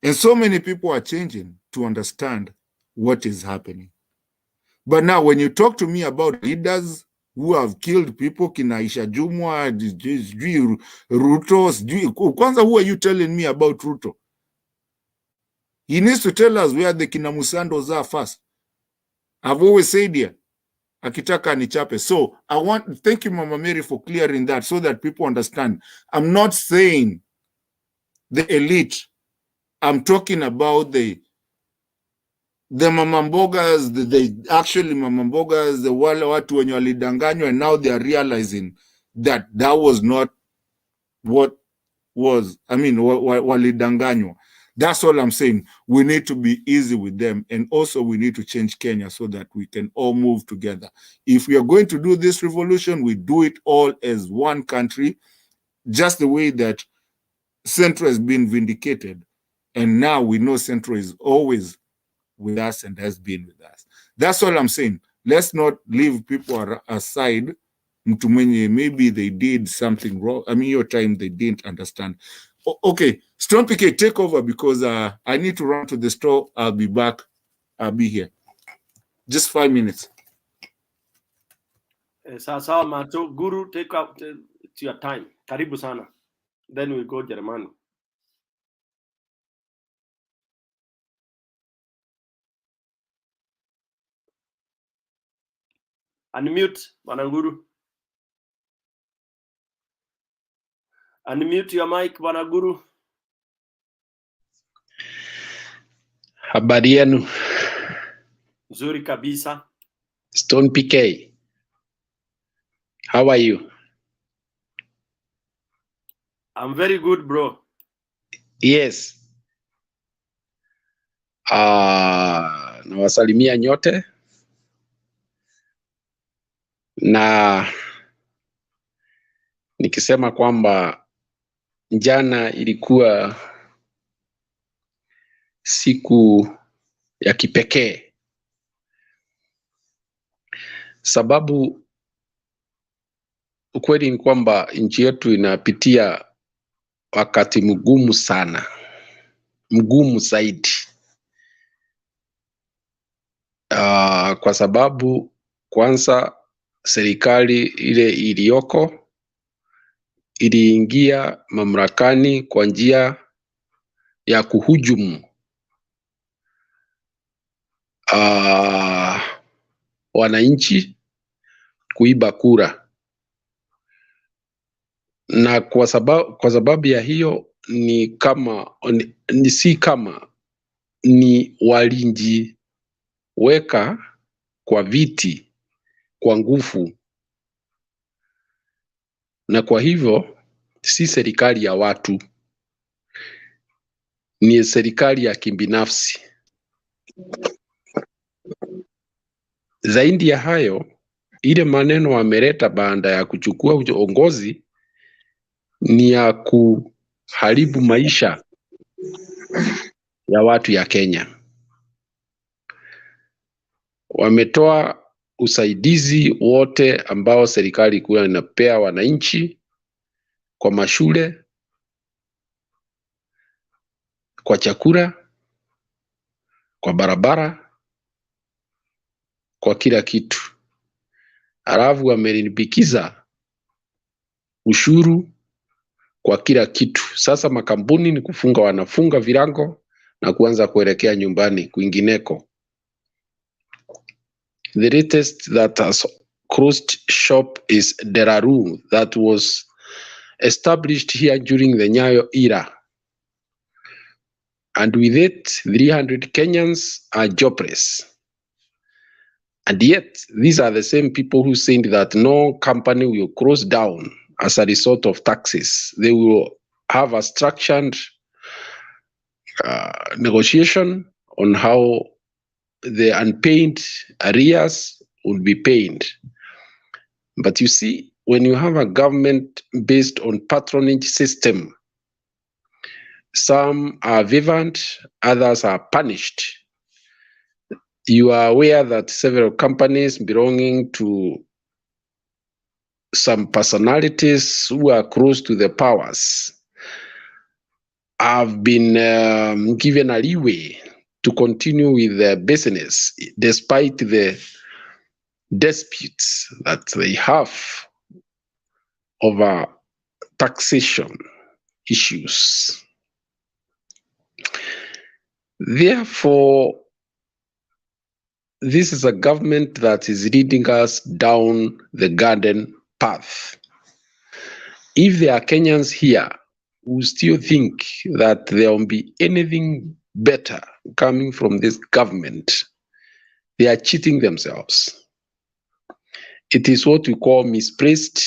And so many people are changing to understand what is happening. But now when you talk to me about leaders who have killed people, Kinaisha Jumwa, Ruto, Kwanza, who are you telling me about Ruto? He needs to tell us where the Kinamusandos are first. I've always said here, akitaka nichape. So thank you, Mama Mary, for clearing that so that people understand. I'm not saying the elite. I'm talking about the mamambogas, the actually mamambogas, the wale watu wenye walidanganywa, and now they are realizing that that was not what was, walidanganywa. That's all I'm saying. We need to be easy with them, and also we need to change Kenya so that we can all move together. If we are going to do this revolution, we do it all as one country, just the way that Central has been vindicated. And now we know Central is always with us and has been with us. That's all I'm saying. Let's not leave people aside. Maybe they did something wrong. Your time they didn't understand. Okay, Stone PK, take over because I need to run to the store. I'll be back. I'll be here. Just 5 minutes. Sawa Mato, Guru, take out it's your time. Karibu sana. Then we go Germany. Unmute, Bwana Guru. Unmute your mic, Bwana Guru. Habari yenu? Nzuri kabisa. Stone PK. How are you? I'm very good, bro. Yes. Nawasalimia nyote. Na nikisema kwamba jana ilikuwa siku ya kipekee. Sababu ukweli ni kwamba nchi yetu inapitia wakati mgumu sana. Mgumu zaidi. Kwa sababu kwanza serikali ile iliyoko iliingia mamlakani kwa njia ya kuhujumu wananchi, kuiba kura, na kwa sababu ya hiyo ni walijiweka kwa viti kwa nguvu, na kwa hivyo si serikali ya watu, ni serikali ya kibinafsi. Zaidi ya hayo, ile maneno wameleta baada ya kuchukua uongozi ni ya kuharibu maisha ya watu ya Kenya. Wametoa usaidizi wote ambao serikali kuu inapea wananchi kwa mashule, kwa chakula, kwa barabara, kwa kila kitu. Alafu wamelipikiza ushuru kwa kila kitu. Sasa makampuni ni kufunga, wanafunga vilango na kuanza kuelekea nyumbani kwingineko. The latest that has closed shop is Deraru, that was established here during the Nyayo era. And with it, 300 Kenyans are jobless. And yet, these are the same people who said that no company will close down as a result of taxes. They will have a structured negotiation on how the unpaid arrears will be paid. But you see, when you have a government based on patronage system, Some are vigilant, others are punished. You are aware that several companies belonging to some personalities who are close to the powers have been given a leeway to continue with their business despite the disputes that they have over taxation issues. Therefore, this is a government that is leading us down the garden path. If there are Kenyans here who still think that there will be anything better coming from this government, they are cheating themselves. It is what we call misplaced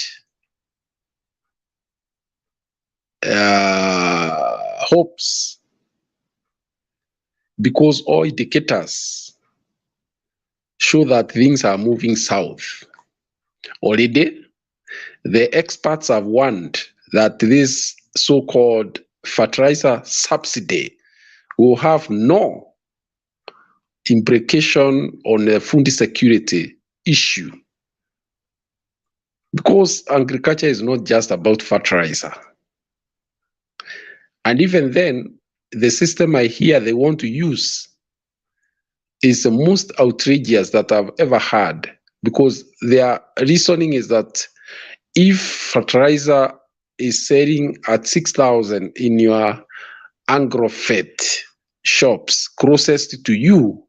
hopes, because all indicators show that things are moving south. Already, the experts have warned that this so-called fertilizer subsidy will have no implication on the food security issue, because agriculture is not just about fertilizer. And even then, the system I hear they want to use is the most outrageous that I've ever heard, because their reasoning is that if fertilizer is selling at 6,000 in your agrofed shops closest to you,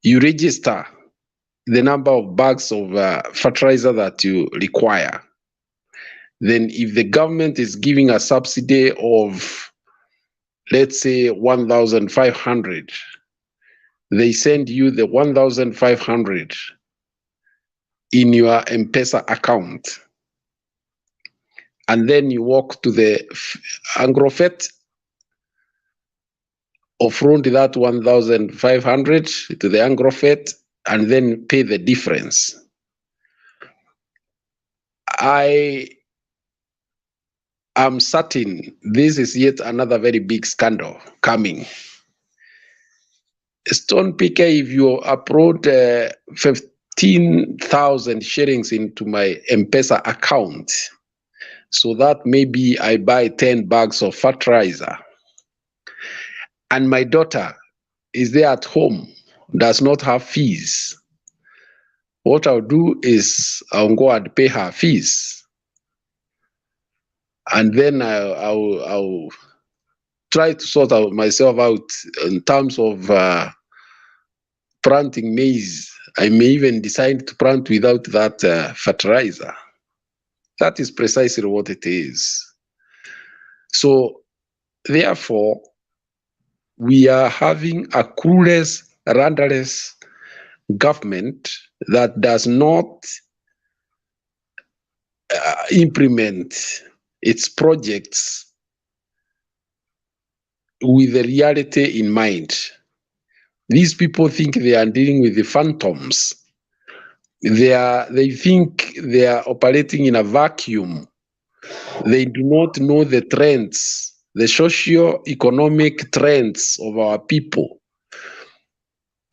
you register the number of bags of fertilizer that you require. Then if the government is giving a subsidy of, let's say, 1,500, they send you the 1,500 in your M-Pesa account. And then you walk to the agrofed, offload that 1,500 to the agrofed, and then pay the difference. I am certain this is yet another very big scandal coming. Stone Picker, if you upload 15,000 shillings into my M-Pesa account, so that maybe I buy 10 bags of fertilizer, and my daughter is there at home, does not have fees, what I'll do is I'll go and pay her fees. And then I'll try to sort out myself out in terms of planting maize. I may even decide to plant without that fertilizer. That is precisely what it is. So therefore, we are having a clueless, rudderless government that does not implement its projects with the reality in mind. These people think they are dealing with the phantoms. They think they are operating in a vacuum. They do not know the trends, the socio-economic trends of our people.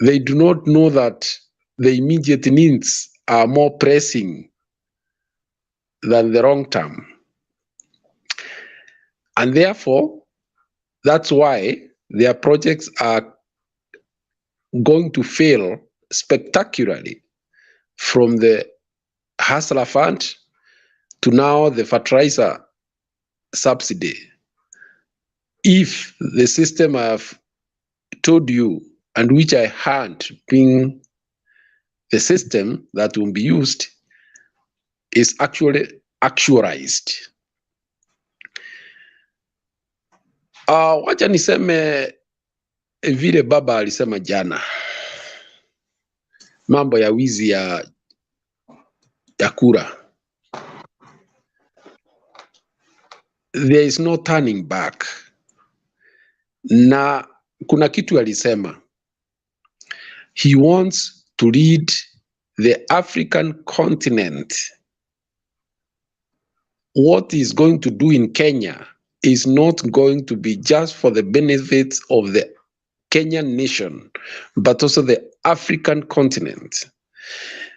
They do not know that the immediate needs are more pressing than the long term. And therefore, that's why their projects are going to fail spectacularly, from the hustler fund to now the fertilizer subsidy. If the system I've told you, and which I heard being the system that will be used, is actually actualized. Wacha niseme vile baba alisema jana, mambo ya wizi ya kura. There is no turning back. Na kuna kitu alisema, he wants to lead the African continent. What he's going to do in Kenya is not going to be just for the benefits of the Kenyan nation, but also the African continent.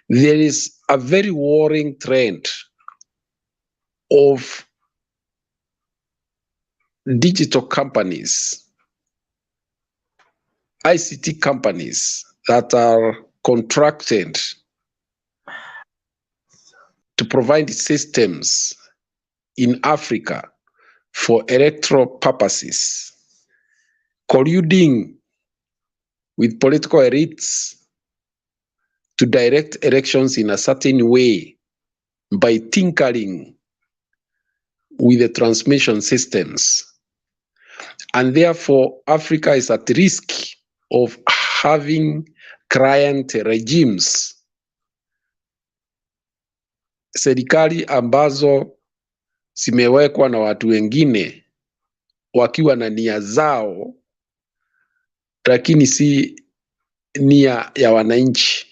There is a very worrying trend of digital companies, ICT companies that are contracted to provide systems in Africa for electoral purposes, colluding with political elites to direct elections in a certain way by tinkering with the transmission systems. And therefore, Africa is at risk of having client regimes, serikali ambazo zimewekwa na watu wengine wakiwa na nia zao, lakini si nia ya wananchi.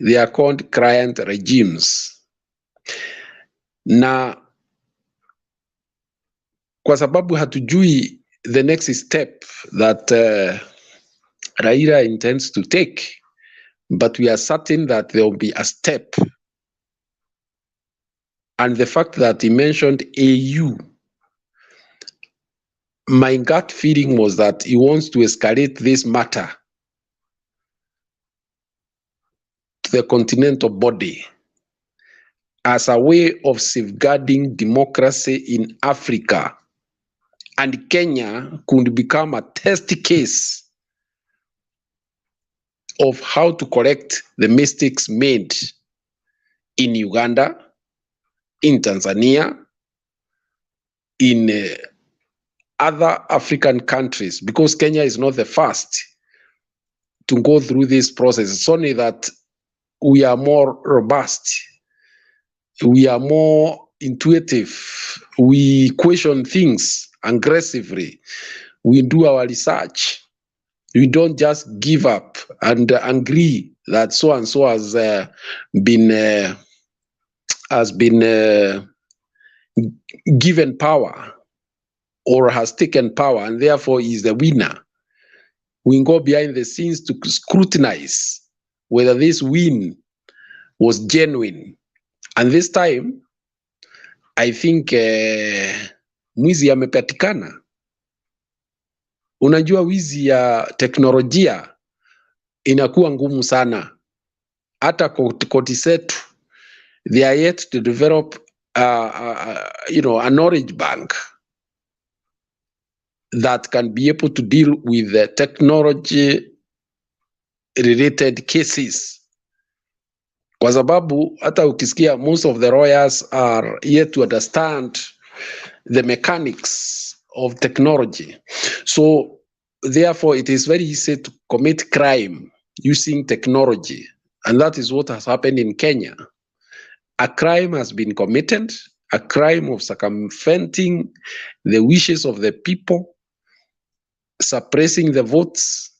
They are called client regimes. Na kwa sababu hatujui the next step that Raila intends to take, but we are certain that there will be a step. And the fact that he mentioned AU, my gut feeling was that he wants to escalate this matter to the continental body as a way of safeguarding democracy in Africa. And Kenya could become a test case of how to correct the mistakes made in Uganda, in Tanzania, in other African countries, because Kenya is not the first to go through this process. It's only that we are more robust, we are more intuitive, we question things aggressively, we do our research. We don't just give up and agree that so and so has been given power or has taken power and therefore is the winner. We go behind the scenes to scrutinize whether this win was genuine. And this time, I think mwizi amepatikana. Unajua wizi ya teknolojia inakuwa ngumu sana. Hata koti zetu, they are yet to develop a knowledge bank that can be able to deal with the technology related cases. Kwa sababu hata ukisikia most of the lawyers are yet to understand the mechanics of technology. So therefore it is very easy to commit crime using technology. And that is what has happened in Kenya. A crime has been committed, a crime of circumventing the wishes of the people, suppressing the votes,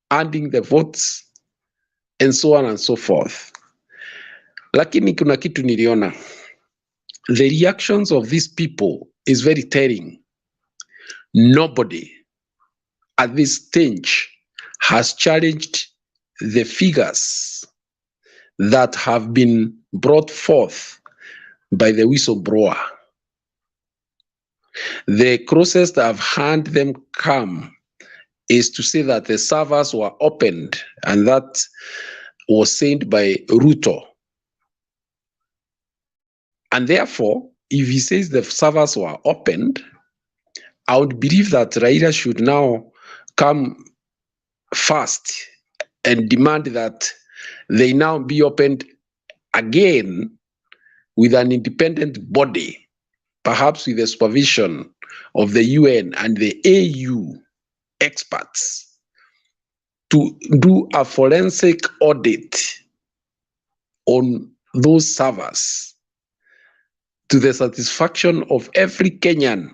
adding the votes, and so on and so forth. Lakini kuna kitu niliona. The reactions of these people is very telling. Nobody at this stage has challenged the figures that have been brought forth by the whistleblower. The closest I've heard them come is to say that the servers were opened, and that was said by Ruto. And therefore, if he says the servers were opened, I would believe that Raila should now come first and demand that they now be opened again with an independent body, perhaps with the supervision of the UN and the AU experts, to do a forensic audit on those servers to the satisfaction of every Kenyan.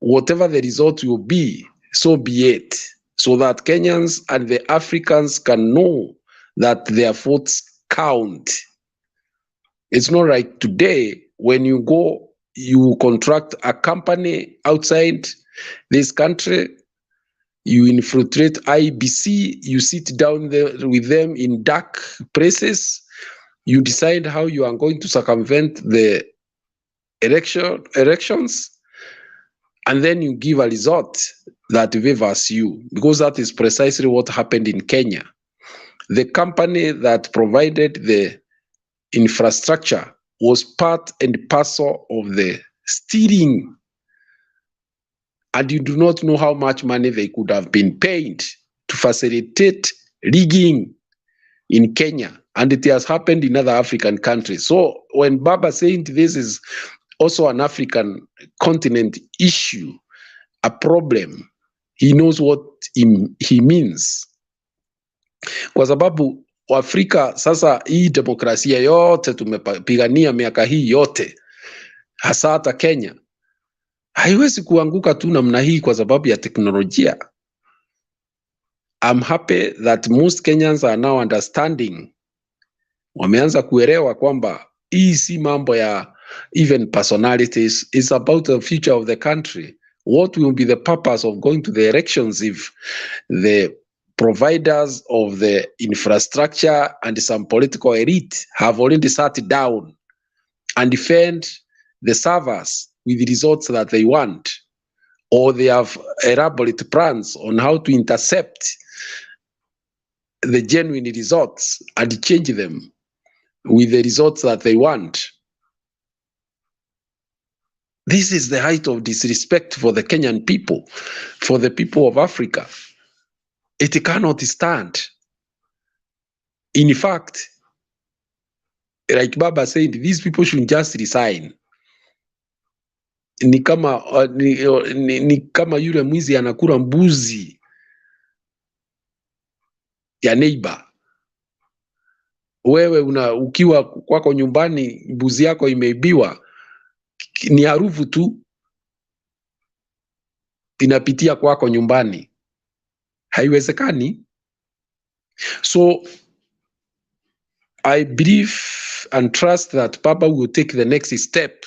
Whatever the result will be, so be it, so that Kenyans and the Africans can know that their votes count. It's not like today when you go, you contract a company outside this country, you infiltrate IBC, you sit down there with them in dark places, you decide how you are going to circumvent the elections, and then you give a result that favors you, because that is precisely what happened in Kenya. The company that provided the infrastructure was part and parcel of the stealing, and you do not know how much money they could have been paid to facilitate rigging in Kenya, and it has happened in other African countries. So when Baba saying this is also an African continent issue, a problem, he knows what he means. Kwa sababu Afrika sasa, hii demokrasia yote tumepigania miaka hii yote, hasa hata Kenya, haiwezi kuanguka tu namna hii kwa sababu ya teknolojia. I'm happy that most Kenyans are now understanding, wameanza kuelewa kwamba hii si mambo ya even personalities, it's about the future of the country. What will be the purpose of going to the elections if the providers of the infrastructure and some political elite have already sat down and defend the servers with the results that they want, or they have elaborate plans on how to intercept the genuine results and change them with the results that they want? This is the height of disrespect for the Kenyan people, for the people of Africa. It cannot stand. In fact, like Baba said, these people should just resign. Ni kama yule mwizi anakula mbuzi ya neighbor. Wewe ukiwa kwako nyumbani, mbuzi yako imeibiwa, ni harufu tu inapitia kwako nyumbani, haiwezekani. So I believe and trust that Baba will take the next step.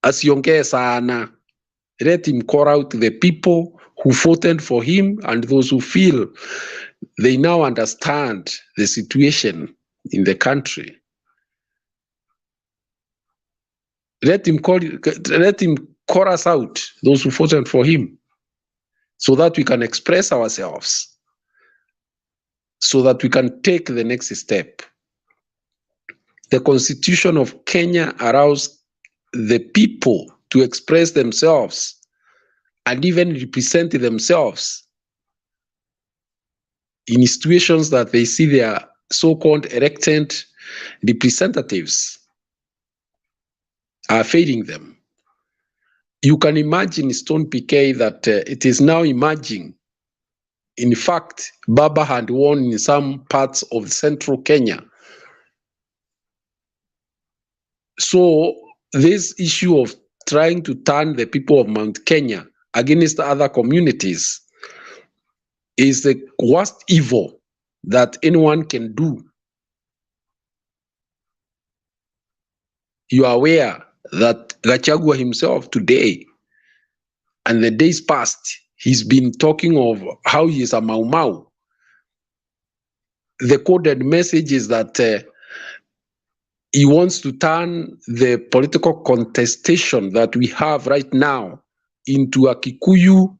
Asiongee sana. Let him call out the people who voted for him and those who feel they now understand the situation in the country. Let him call us out, those who voted for him, so that we can express ourselves, so that we can take the next step. The Constitution of Kenya allows the people to express themselves and even represent themselves in situations that they see their so-called elected representatives are failing them. You can imagine, Stone PK, that it is now emerging. In fact, Baba had won in some parts of central Kenya. So this issue of trying to turn the people of Mount Kenya against other communities is the worst evil that anyone can do. You are aware that Gachagua himself today and the days past, he's been talking of how he is a Mau Mau. The coded message is that he wants to turn the political contestation that we have right now into a Kikuyu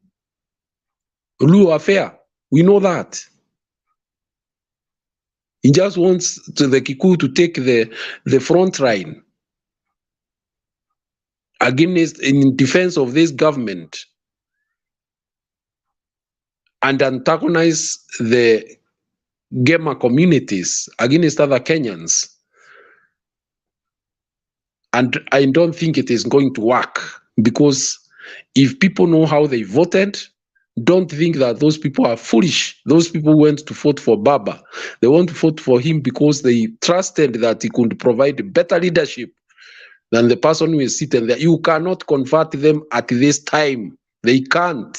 Luo affair. We know that. He just wants the Kikuyu to take the front line against, in defense of this government, and antagonize the Gema communities against other Kenyans. And I don't think it is going to work, because if people know how they voted, don't think that those people are foolish. Those people went to vote for Baba. They want to vote for him because they trusted that he could provide better leadership than the person who is sitting there. You cannot convert them at this time. They can't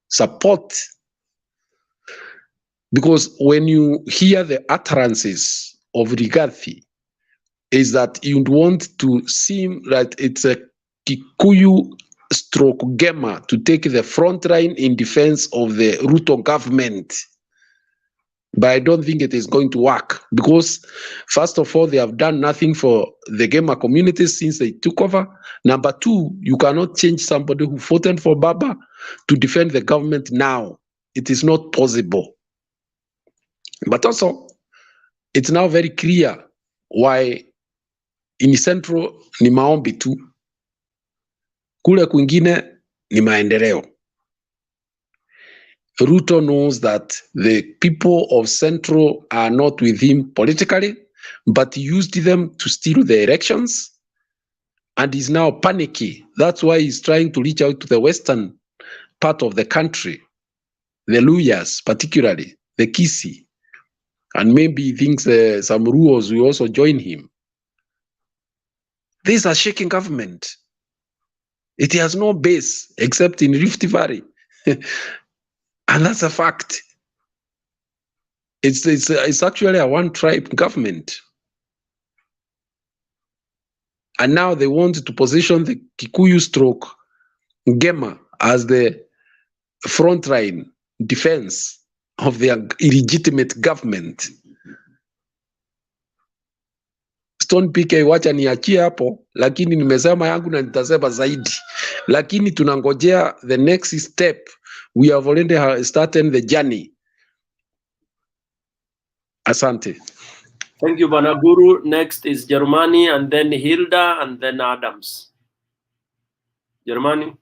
support. Because when you hear the utterances of Rigathi, is that you'd want to seem that it's a Kikuyu stroke Gema to take the front line in defense of the Ruto government. But I don't think it is going to work because, first of all, they have done nothing for the Gema community since they took over. Number two, you cannot change somebody who fought for Baba to defend the government now. It is not possible. But also, it's now very clear why in Central ni maombi tu, kule kwingine ni maendeleo. Ruto knows that the people of Central are not with him politically, but he used them to steal the elections, and is now panicky. That's why he's trying to reach out to the western part of the country, the Luyas particularly, the Kisi, and maybe he thinks some Ruos will also join him. This is a shaking government. It has no base except in Rift Valley. And that's a fact. It's actually a one-tribe government. And now they want to position the Kikuyu stroke Gema as the frontline defense of their illegitimate government. Stone PK, wacha niachie hapo, lakini nimesema yangu na nitasema zaidi. Lakini tunangojea the next step. We have already started the journey. Asante. Thank you, Banaguru. Next is Germani, and then Hilda, and then Adams. Germani.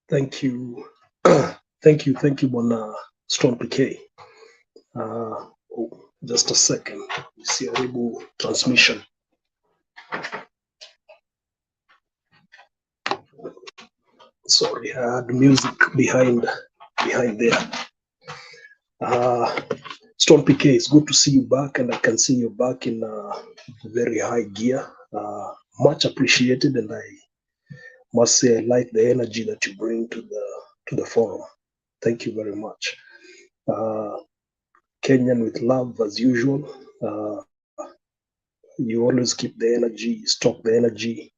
Thank you. Thank you, Bwana Strong PK. Just a second. See a able transmission. Sorry, I had music behind there. Strong PK, it's good to see you back, and I can see you back in very high gear. Much appreciated, and I must say I like the energy that you bring to the forum. Thank you very much. Kenyan with love as usual. You always keep the energy, stock the energy.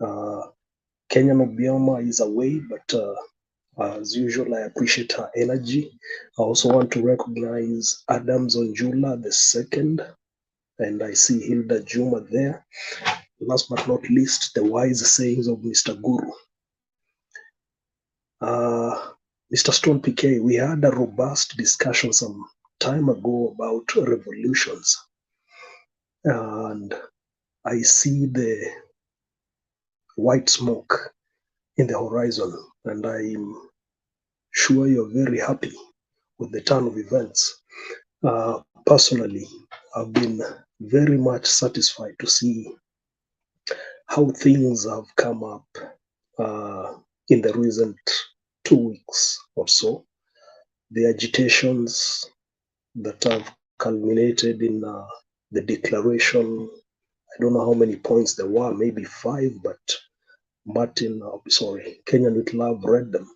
Kenyan Obioma is away, but as usual, I appreciate her energy. I also want to recognize Adams Onjula the second, and I see Hilda Juma there. Last but not least, the wise sayings of Mr. Guru. Mr. Stone PK, we had a robust discussion some time ago about revolutions, and I see the white smoke in the horizon, and I'm sure you're very happy with the turn of events. Personally, I've been very much satisfied to see how things have come up in the recent 2 weeks or so. The agitations that have culminated in the declaration, I don't know how many points there were, maybe 5, but Kenyan with Love read them.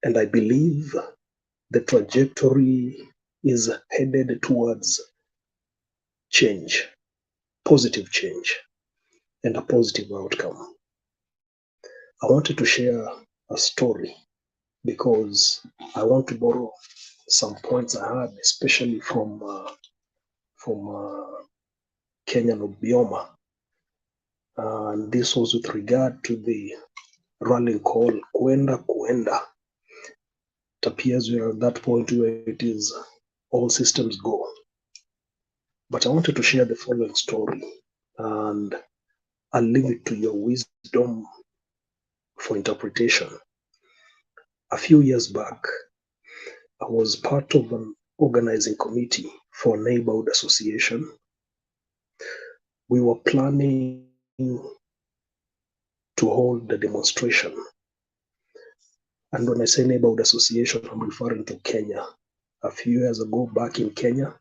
And I believe the trajectory is headed towards change, positive change, and a positive outcome. I wanted to share a story because I want to borrow some points I had, especially from Kenyan Obioma. And this was with regard to the rallying call, Kwenda Kwenda. It appears we are at that point where it is all systems go. But I wanted to share the following story, and I'll leave it to your wisdom for interpretation. A few years back, I was part of an organizing committee for a neighborhood association. We were planning to hold the demonstration. And when I say neighborhood association, I'm referring to Kenya. A few years ago, back in Kenya,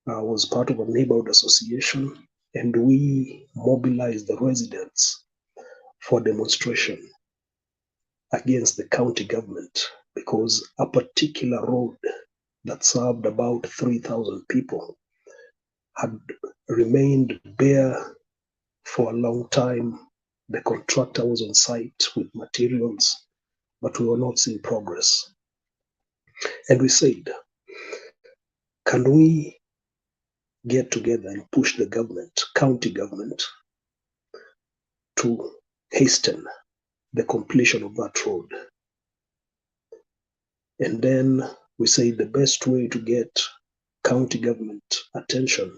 I was part of a neighborhood association, and we mobilized the residents for demonstration against the county government because a particular road that served about 3,000 people had remained bare for a long time. The contractor was on site with materials, but we were not seeing progress. And we said, can we get together and push the government, county government, to hasten the completion of that road? And then we say the best way to get county government attention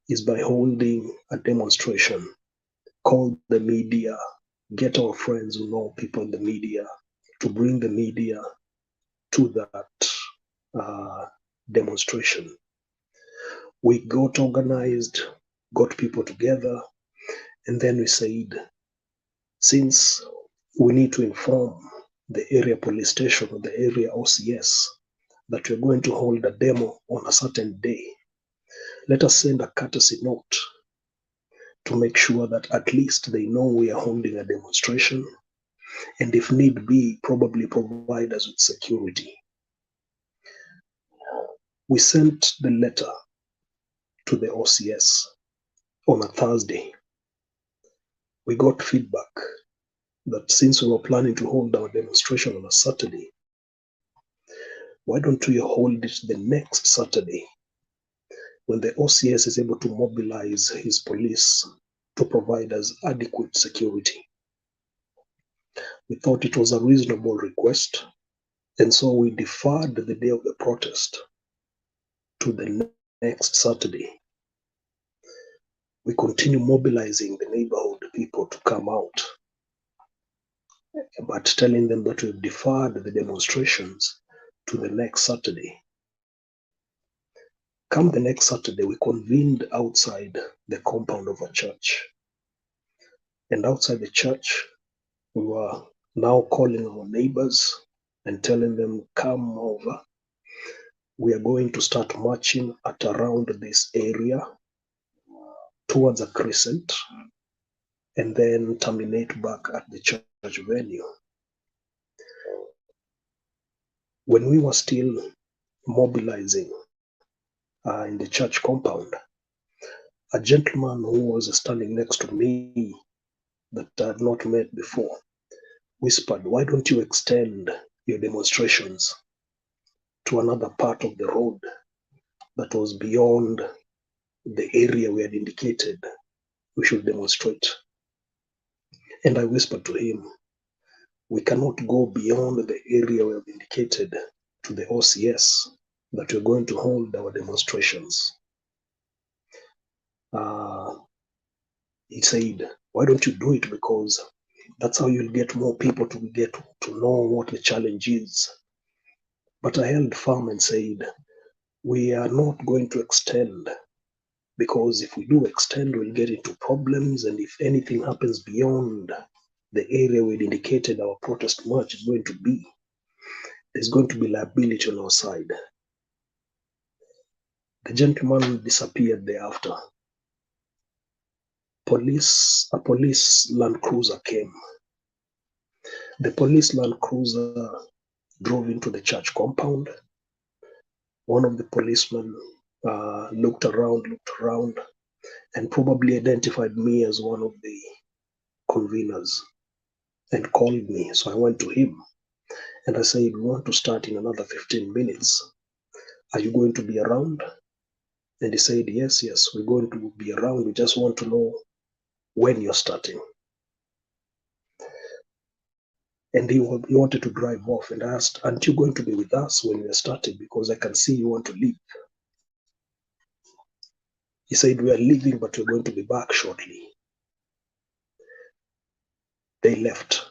is by holding a demonstration, call the media, get our friends who know people in the media to bring the media to that demonstration. We got organized, got people together, and then we said, since we need to inform the area police station or the area OCS that we're going to hold a demo on a certain day, let us send a courtesy note to make sure that at least they know we are holding a demonstration, and if need be, probably provide us with security. We sent the letter to the OCS on a Thursday. We got feedback that since we were planning to hold our demonstration on a Saturday, why don't we hold it the next Saturday when the OCS is able to mobilize his police to provide us adequate security? We thought it was a reasonable request, and so we deferred the day of the protest to the next Saturday. We continue mobilizing the neighborhood people to come out, but telling them that we've deferred the demonstrations to the next Saturday. Come the next Saturday, we convened outside the compound of a church. And outside the church, we were now calling our neighbors and telling them, come over. We are going to start marching at around this area towards a crescent and then terminate back at the church venue. When we were still mobilizing in the church compound, a gentleman who was standing next to me that I had not met before whispered, why don't you extend your demonstrations to another part of the road that was beyond the area we had indicated we should demonstrate? And I whispered to him, we cannot go beyond the area we have indicated to the OCS that we're going to hold our demonstrations. He said, why don't you do it? Because that's how you'll get more people to get to know what the challenge is. But I held firm and said, we are not going to extend, because if we do extend, we'll get into problems. And if anything happens beyond the area we'd indicated our protest march is going to be, there's going to be liability on our side. The gentleman disappeared thereafter. A police Land Cruiser came. The police Land Cruiser drove into the church compound. One of the policemen looked around, and probably identified me as one of the conveners and called me. So I went to him and I said, we want to start in another 15 minutes. Are you going to be around? And he said, yes, we're going to be around. We just want to know when you're starting. And he wanted to drive off, and I asked, aren't you going to be with us when we're starting? Because I can see you want to leave. He said, we are leaving, but we're going to be back shortly. They left.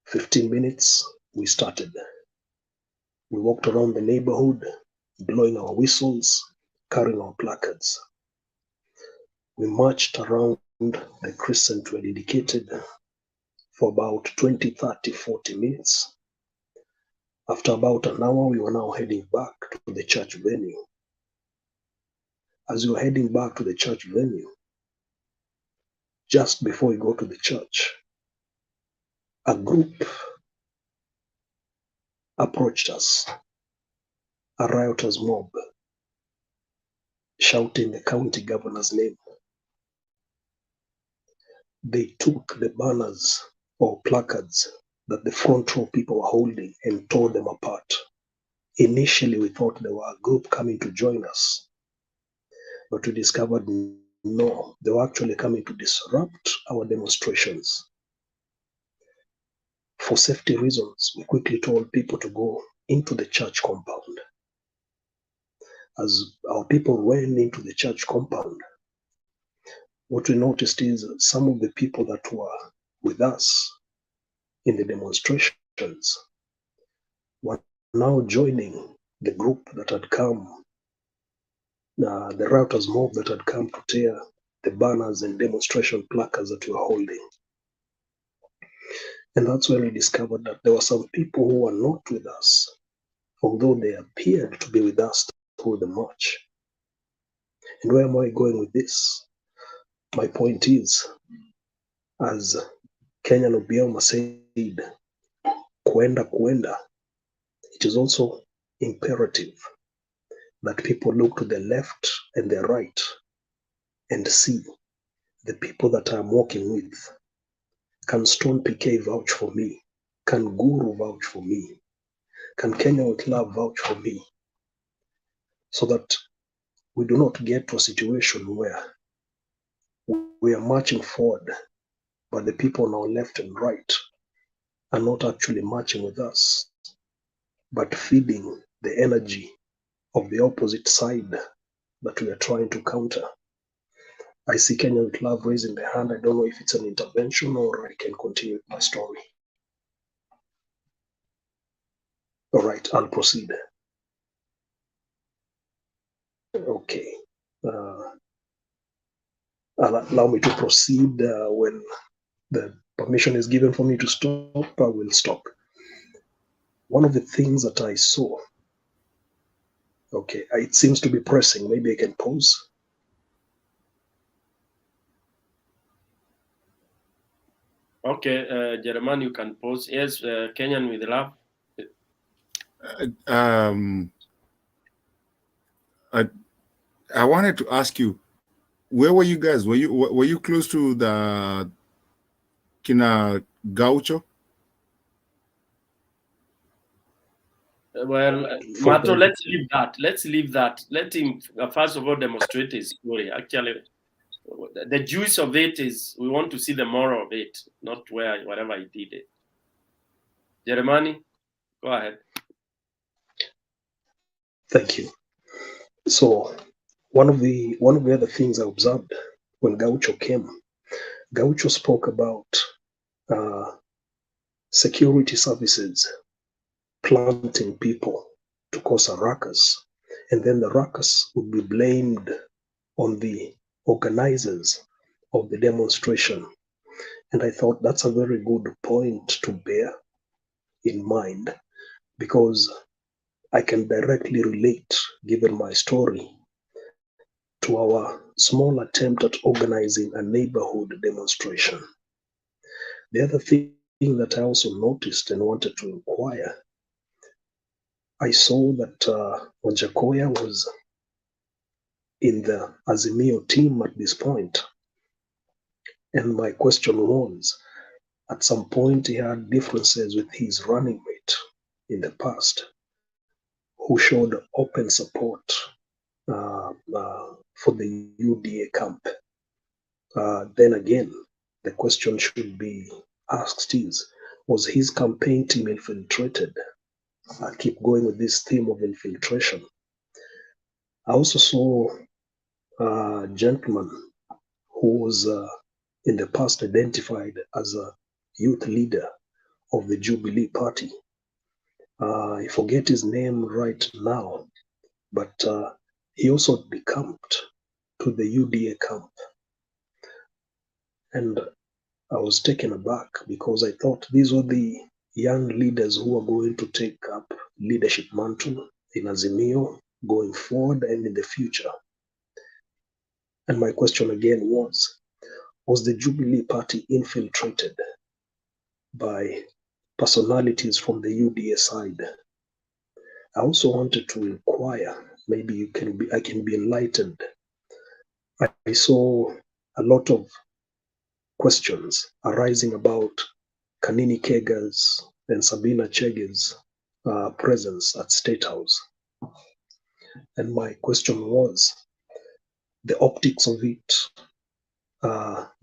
15 minutes, we started. We walked around the neighborhood, blowing our whistles, carrying our placards. We marched around the crescent we had indicated for about 20, 30, 40 minutes. After about an hour, we were now heading back to the church venue. As we were heading back to the church venue, just before we go to the church, a group approached us, a rioters mob, shouting the county governor's name. They took the banners or placards that the front row people were holding and tore them apart. Initially, we thought they were a group coming to join us, but we discovered no, they were actually coming to disrupt our demonstrations. For safety reasons, we quickly told people to go into the church compound. As our people went into the church compound, what we noticed is some of the people that were with us in the demonstrations were now joining the group that had come, the rioters mob that had come to tear the banners and demonstration placards that we were holding. And that's when we discovered that there were some people who were not with us, although they appeared to be with us through the march. And where am I going with this? My point is, as Kenyan Obioma said, kuenda, it is also imperative that people look to the left and the right and see the people that I'm working with. Can Stone PK vouch for me? Can Guru vouch for me? Can Kenya with Love vouch for me? So that we do not get to a situation where we are marching forward, but the people on our left and right are not actually marching with us, but feeding the energy of the opposite side that we are trying to counter. I see Kenya with Love raising their hand. I don't know if it's an intervention or I can continue with my story. All right, I'll proceed. Okay. Allow me to proceed when the permission is given for me to stop. I will stop. One of the things that I saw, okay, it seems to be pressing. Maybe I can pause. Okay, Jeremiah, you can pause. Yes, Kenyan with Love. I wanted to ask you, where were you guys? Were you close to the Kina Gaucho? Well, Mato, let's leave that. Let's leave that. Let him first of all demonstrate his story. Actually, the juice of it is we want to see the moral of it, not whatever he did it. Jeremiah, go ahead. Thank you. So one of the other things I observed when Gaucho came, Gaucho spoke about security services planting people to cause a ruckus, and then the ruckus would be blamed on the organizers of the demonstration. And I thought that's a very good point to bear in mind, because I can directly relate, given my story, to our small attempt at organizing a neighborhood demonstration. The other thing that I also noticed and wanted to inquire, I saw that Wajakoya was in the Azimio team at this point. And my question was, at some point he had differences with his running mate in the past, who showed open support for the UDA camp. Then again, the question should be asked is, was his campaign team infiltrated? I keep going with this theme of infiltration. I also saw a gentleman who was in the past identified as a youth leader of the Jubilee Party. I forget his name right now, but he also decamped to the UDA camp. And I was taken aback because I thought these were the young leaders who are going to take up leadership mantle in Azimio going forward and in the future. And my question again was, Was the Jubilee Party infiltrated by personalities from the UDA side? I also wanted to inquire, maybe I can be enlightened. I saw a lot of questions arising about Kanini Kega's and Sabina Chege's presence at Statehouse. And my question was, the optics of it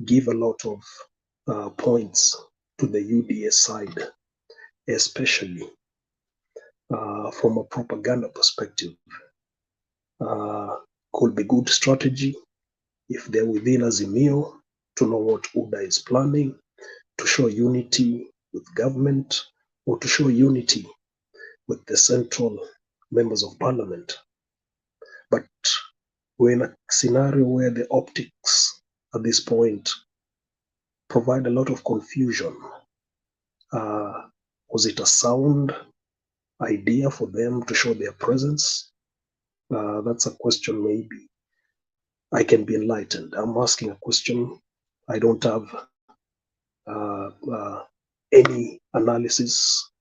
give a lot of points to the UDA side, especially from a propaganda perspective. Could be good strategy if they're within Azimio to know what UDA is planning, to show unity with government, or to show unity with the central members of parliament. But we're in a scenario where the optics at this point provide a lot of confusion. Was it a sound idea for them to show their presence? That's a question maybe I can be enlightened. I'm asking a question. I don't have any analysis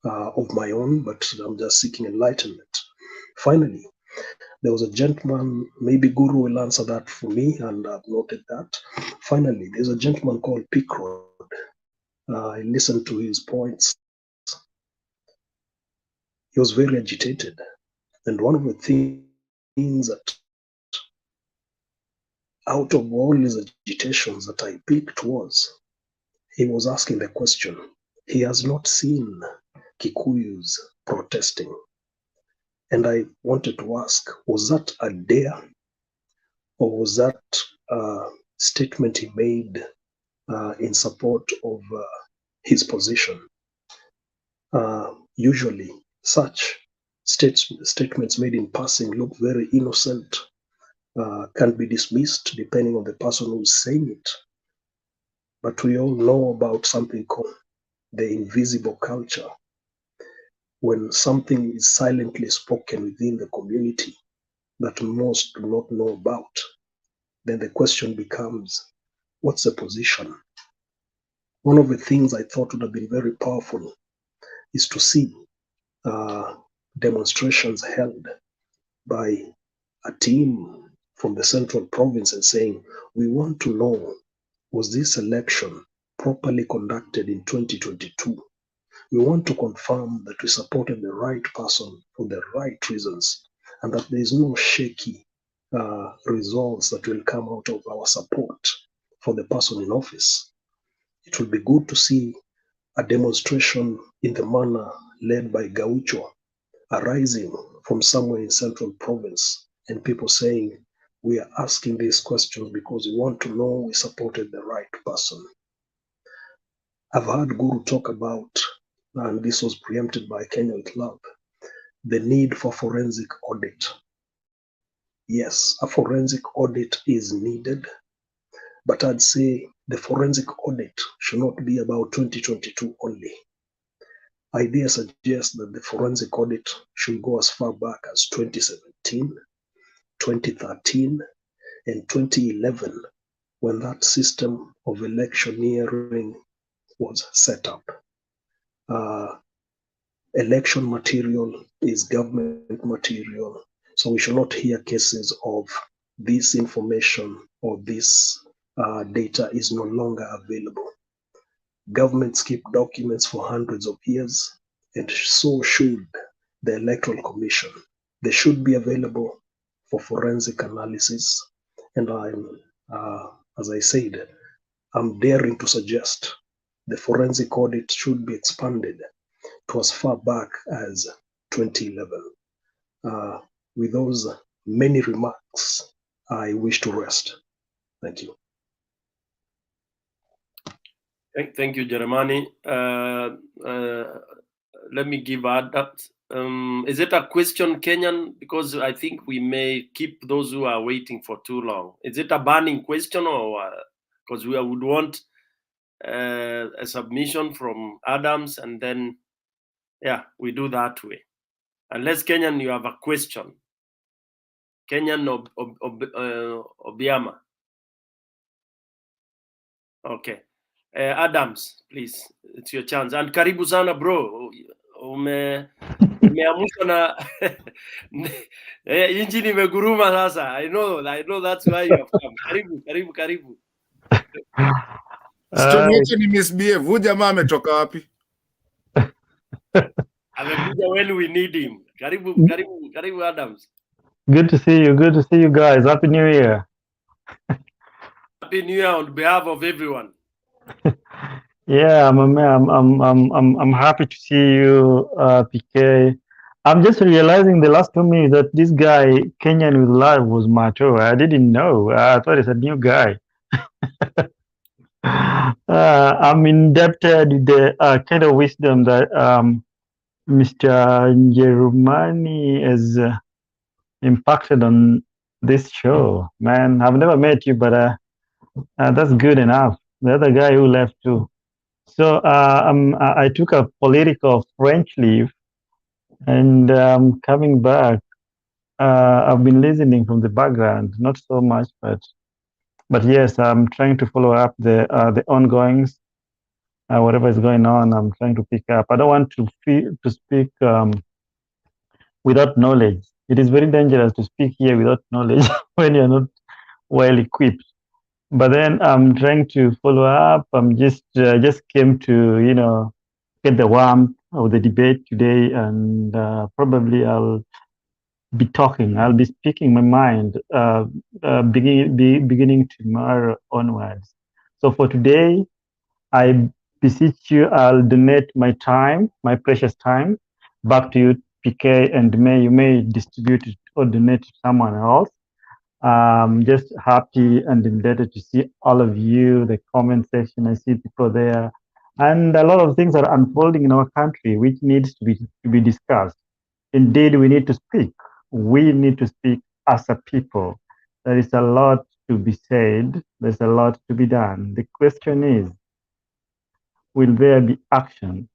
of my own, but I'm just seeking enlightenment. Finally, there was a gentleman, maybe Guru will answer that for me, and I've noted that. Finally, there's a gentleman called Pickrod. I listened to his points. He was very agitated. And one of the things that out of all his agitations that I picked was, he was asking the question, he has not seen Kikuyus protesting. And I wanted to ask, was that a dare? Or was that a statement he made in support of his position? Usually, such statements made in passing look very innocent, can be dismissed depending on the person who's saying it. But we all know about something called the invisible culture. When something is silently spoken within the community that most do not know about, then the question becomes, what's the position? One of the things I thought would have been very powerful is to see demonstrations held by a team from the central province and saying, we want to know, was this election properly conducted in 2022? We want to confirm that we supported the right person for the right reasons and that there is no shaky results that will come out of our support for the person in office. It will be good to see a demonstration in the manner led by Gaucho arising from somewhere in central province and people saying, we are asking these questions because we want to know we supported the right person. I've heard Guru talk about, and this was preempted by Kenyan Club, the need for forensic audit. Yes, a forensic audit is needed, but I'd say the forensic audit should not be about 2022 only. Ideas suggest that the forensic audit should go as far back as 2017, 2013, and 2011, when that system of electioneering was set up. Election material is government material, so we should not hear cases of this information or this data is no longer available. Governments keep documents for hundreds of years, and so should the Electoral Commission. They should be available for forensic analysis. And as I said, I'm daring to suggest the forensic audit should be expanded to as far back as 2011. With those many remarks, I wish to rest. Thank you. Thank you, Jeremani. Let me give that. Is it a question, Kenyan? Because I think we may keep those who are waiting for too long. Is it a burning question, or because we would want a submission from Adams, and then we do that way. Unless, Kenyan, you have a question. Kenyan Obiama. Okay. Adams, please, it's your chance. And karibu sana bro. Umeamshwa na injini imeguruma sasa. I know that's why you have come. Karibu. Stoniache ni misbehave. Huyu jamaa ametoka wapi? Amekuja when we need him. Karibu Adams. Good to see you guys. Happy New Year. Happy New Year on behalf of everyone. Yeah, I'm happy to see you, PK. I'm just realizing the last 2 minutes that this guy Kenyan with live was Mato. I didn't know. I thought it's a new guy. I'm indebted with the kind of wisdom that Mr. Jerumani has impacted on this show. Man, I've never met you, but that's good enough. The other guy who left too. So I took a political French leave, and coming back. I've been listening from the background, not so much, but yes, I'm trying to follow up the ongoings, whatever is going on. I'm trying to pick up. I don't want to speak without knowledge. It is very dangerous to speak here without knowledge when you're not well equipped. But then I'm trying to follow up. I'm just came to get the warmth of the debate today, and probably I'll be speaking my mind beginning tomorrow onwards. So for today, I beseech you, I'll donate my time, my precious time, back to you, PK, and you may distribute it or donate to someone else. Just happy and indebted to see all of you, the comment section. I see people there, and a lot of things are unfolding in our country, which needs to be discussed. Indeed, we need to speak. We need to speak as a people. There is a lot to be said. There's a lot to be done. The question is, will there be action?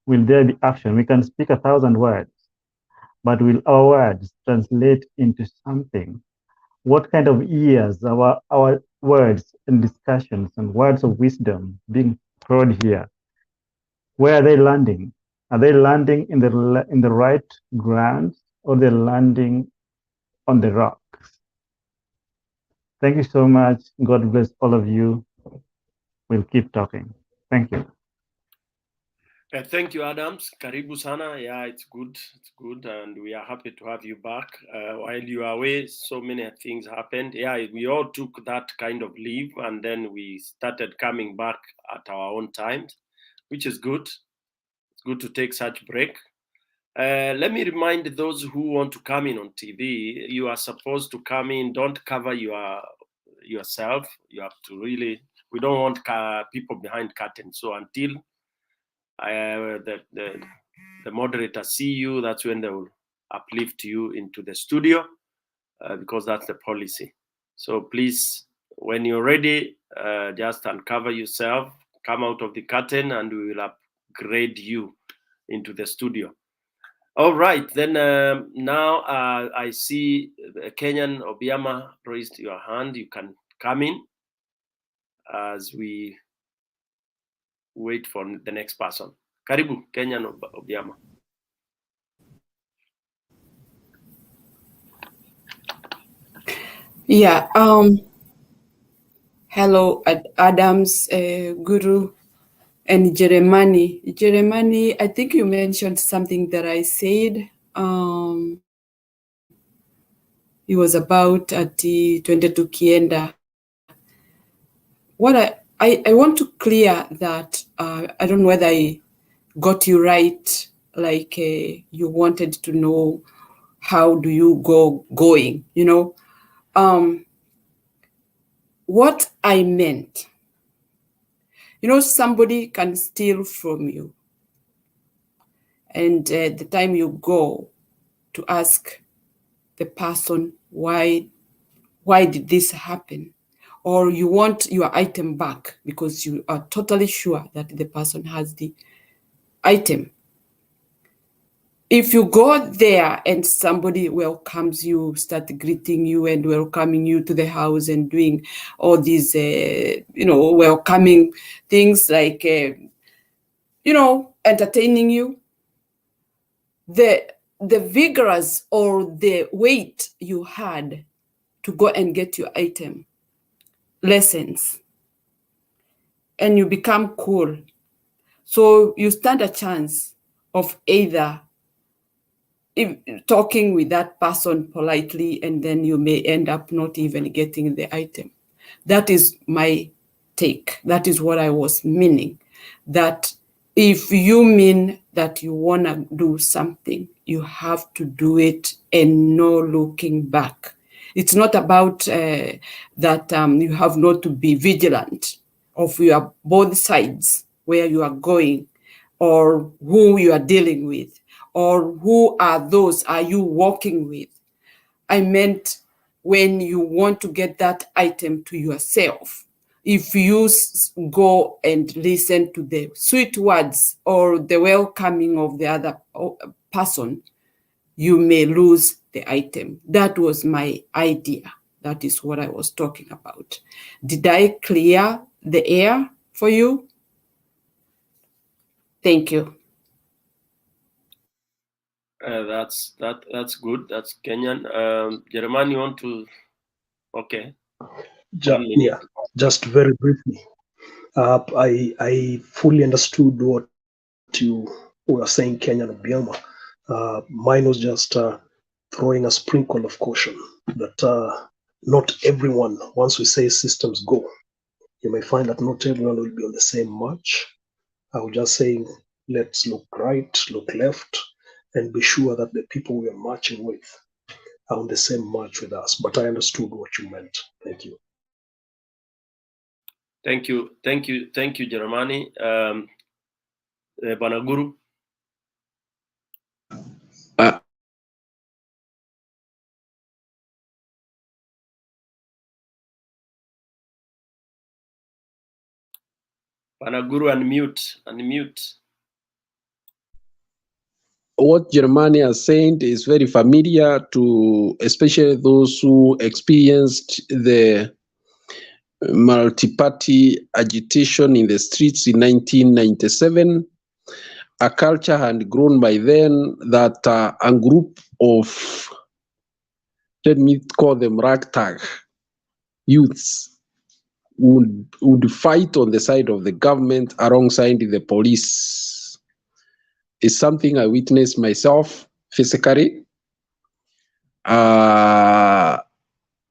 Will there be action? We can speak 1,000 words, but will our words translate into something? What kind of ears our words and discussions and words of wisdom being thrown here? Where are they landing? Are they landing in the right ground, or they're landing on the rocks? Thank you so much. God bless all of you. We'll keep talking. Thank you. Thank you, Adams. Karibu sana. Yeah, it's good, and we are happy to have you back. While you are away, so many things happened. Yeah, we all took that kind of leave, and then we started coming back at our own time, which is good. It's good to take such break. Let me remind those who want to come in on TV, you are supposed to come in, don't cover yourself. You have to really, we don't want people behind curtains. So until the moderator see you, that's when they will uplift you into the studio, because that's the policy. So please, when you're ready, just uncover yourself, come out of the curtain, and we will upgrade you into the studio. All right, then now I see Kenyan Obiama raised your hand. You can come in as we wait for the next person. Karibu, Kenyan Obiama. Yeah. Hello, Adams, Guru, and Jeremani. Jeremani, I think you mentioned something that I said. It was about ati twende tukienda. What I want to clear that I don't know whether I got you right. Like you wanted to know how do you going, you know. What I meant, you know, somebody can steal from you, and the time you go to ask the person why did this happen, or you want your item back because you are totally sure that the person has the item, if you go there and somebody welcomes you, start greeting you and welcoming you to the house and doing all these, welcoming things like, entertaining you, the vigorous or the weight you had to go and get your item lessens, and you become cool. So you stand a chance of either talking with that person politely, and then you may end up not even getting the item. That is my take. That is what I was meaning. That if you mean that you want to do something, you have to do it and no looking back. It's not about that you have not to be vigilant of your both sides, where you are going or who you are dealing with, or who are those are you working with. I meant when you want to get that item to yourself, if you go and listen to the sweet words or the welcoming of the other person, you may lose the item. That was my idea. That is what I was talking about. Did I clear the air for you? Thank you. That's good. That's Kenyan. Jeremiah, you want to? Okay. Yeah, just very briefly. I fully understood what you were saying, Kenyan and Bioma. Mine was just throwing a sprinkle of caution that not everyone, once we say systems go, you may find that not everyone will be on the same march. I was just saying, let's look right, look left, and be sure that the people we are marching with are on the same march with us. But I understood what you meant. Thank you. Thank you, Jeremiah. Banaguru. Banaguru, unmute. What Germany has said is very familiar to especially those who experienced the multi-party agitation in the streets in 1997. A culture had grown by then that a group of, let me call them ragtag youths, would fight on the side of the government alongside the police. It's something I witnessed myself physically.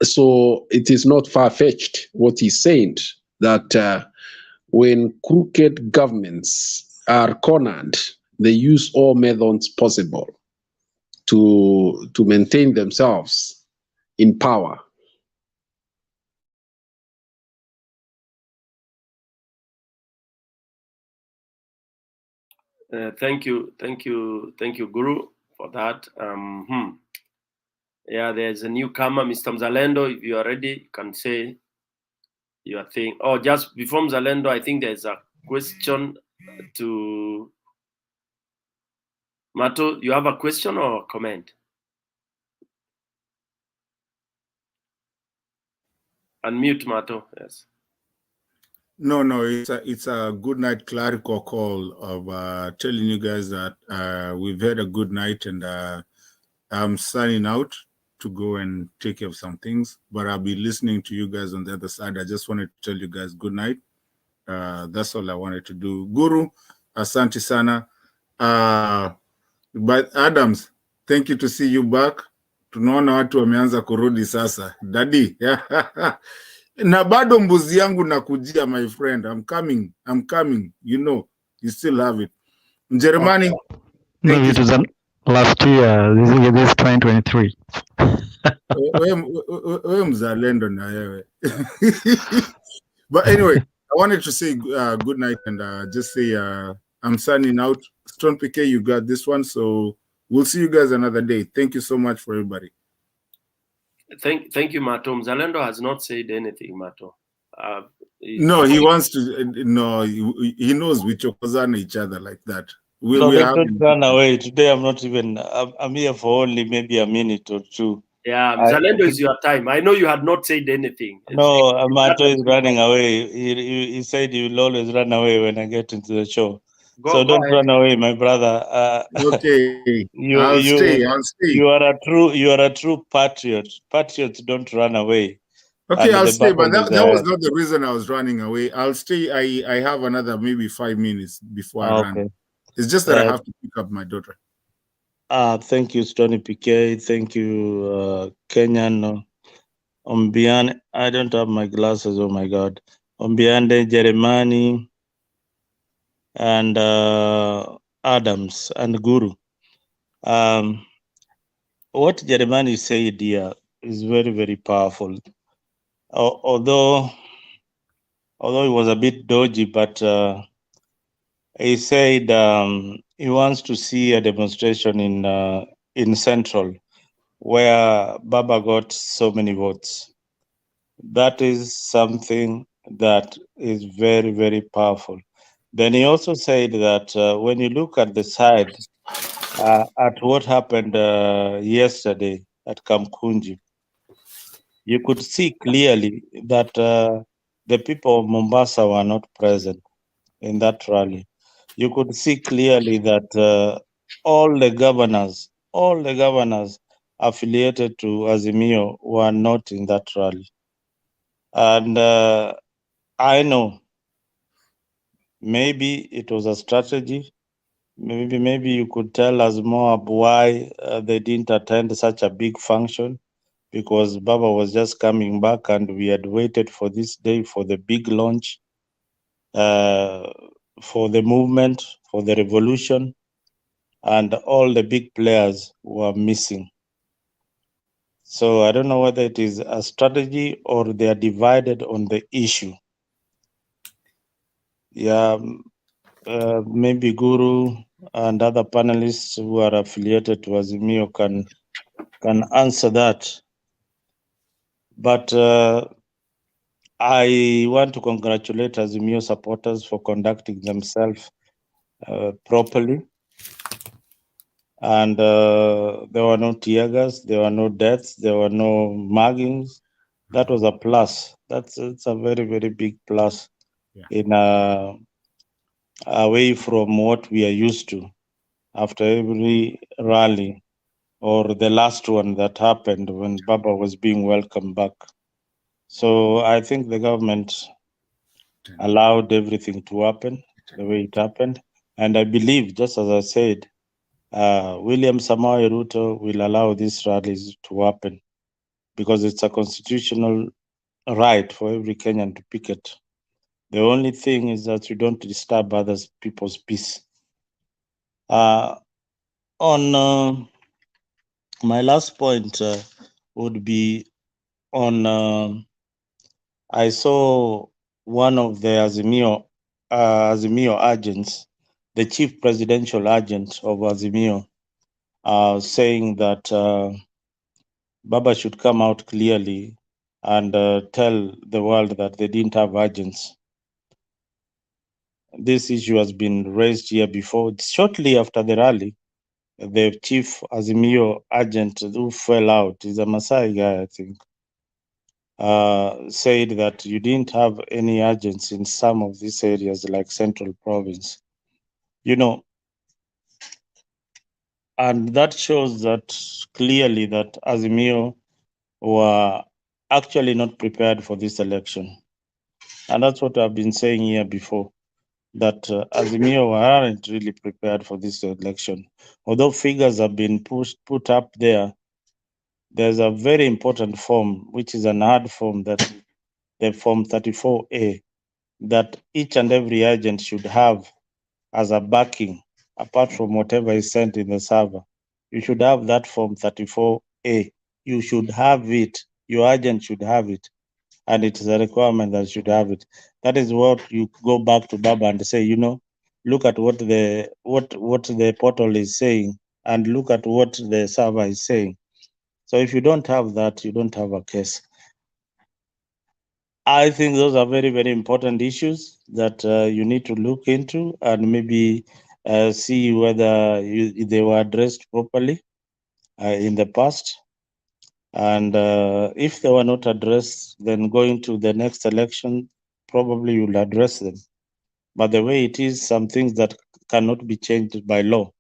So it is not far-fetched what he's saying, that when crooked governments are cornered, they use all methods possible to maintain themselves in power. Thank you, Guru, for that. Yeah, there's a newcomer, Mr. Mzalendo. If you are ready, you can say your thing. Oh, just before Mzalendo, I think there's a question to Mato. You have a question or a comment? Unmute, Mato. Yes. No, it's a good night clerical call of telling you guys that we've had a good night, and I'm signing out to go and take care of some things, but I'll be listening to you guys on the other side. I just wanted to tell you guys good night. That's all I wanted to do. Guru, asante sana. But Adams, thank you to see you back. Tunaona watu wameanza kurudi sasa. Daddy. Na bado mbuzi yangu nakujia, my friend. I'm coming. You know, you still have it. Jeremani. Maybe it was last year. This is 2023. Wewe mzalendo na wewe. But anyway, I wanted to say good night and just say I'm signing out. Stone PK, you got this one. So we'll see you guys another day. Thank you so much for everybody. Thank you, Mato. Mzalendo has not said anything, Mato. No, he wants to. No, he knows we chokozana each other like that. we they have. don't run away. Today I'm not even, I'm here for only maybe a minute or two. Yeah, Zalendo is your time. I know you had not said anything. No, Amato is running away. He said he will always run away when I get into the show. So Go don't ahead. run away, my brother. Okay, you I'll stay. you are a true patriot. Patriots don't run away. Okay, And I'll the stay, but battle is that was ahead. not the reason I was running away. I'll stay. I have another maybe 5 minutes before I run. Okay. It's just that I have to pick up my daughter. Thank you, Stony PK. Thank you, Kenyan. Ombiane, I don't have my glasses. Oh my God. Ombiande, Jeremani, and Adams and Guru. What Jeremani said here is very, very powerful. Although it was a bit dodgy, but he said he wants to see a demonstration in Central, where Baba got so many votes. That is something that is very, very powerful. Then he also said that when you look at the side, at what happened yesterday at Kamukunji, you could see clearly that the people of Mombasa were not present in that rally. You could see clearly that all the governors affiliated to Azimio were not in that rally. And I know maybe it was a strategy. Maybe you could tell us more about why they didn't attend such a big function, because Baba was just coming back and we had waited for this day for the big launch, for the movement, for the revolution, and all the big players were missing. So I don't know whether it is a strategy or they are divided on the issue. Yeah, maybe Guru and other panelists who are affiliated to Azimio can answer that. But I want to congratulate Azimio supporters for conducting themselves properly. And there were no tear gas, there were no deaths, there were no muggings. That was a plus. It's a very, very big plus in away from what we are used to after every rally, or the last one that happened when Baba was being welcomed back. So I think the government allowed everything to happen the way it happened. And I believe, just as I said, William Samoei Ruto will allow these rallies to happen because it's a constitutional right for every Kenyan to picket. The only thing is that you don't disturb other people's peace. On my last point would be on I saw one of the Azimio agents, the chief presidential agent of Azimio, saying that Baba should come out clearly and tell the world that they didn't have agents. This issue has been raised here before. Shortly after the rally, the chief Azimio agent who fell out, is a Maasai guy, I think, said that you didn't have any agents in some of these areas like Central Province. And that shows that clearly that Azimio were actually not prepared for this election. And that's what I've been saying here before, that Azimio aren't really prepared for this election. Although figures have been put up there, there's a very important form, which is an hard form, that the form 34A, that each and every agent should have as a backing, apart from whatever is sent in the server. You should have that form 34A. You should have it. Your agent should have it. And it is a requirement that you should have it. That is what you go back to Baba and say, look at what the portal is saying, and look at what the server is saying. So if you don't have that, you don't have a case. I think those are very, very important issues that you need to look into, and maybe see whether they were addressed properly in the past. And if they were not addressed, then going to the next election, probably you'll address them. But the way it is, some things that cannot be changed by law,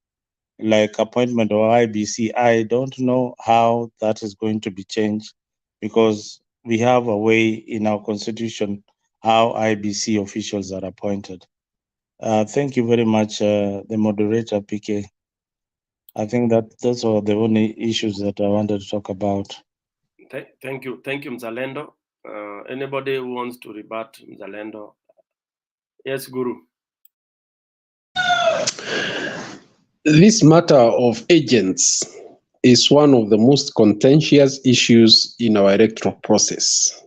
like appointment of IBC, I don't know how that is going to be changed, because we have a way in our constitution how IBC officials are appointed. Thank you very much, the moderator, PK. I think that those are the only issues that I wanted to talk about. Thank you, Mzalendo. Anybody who wants to rebut Mzalendo? Yes, Guru. This matter of agents is one of the most contentious issues in our electoral process.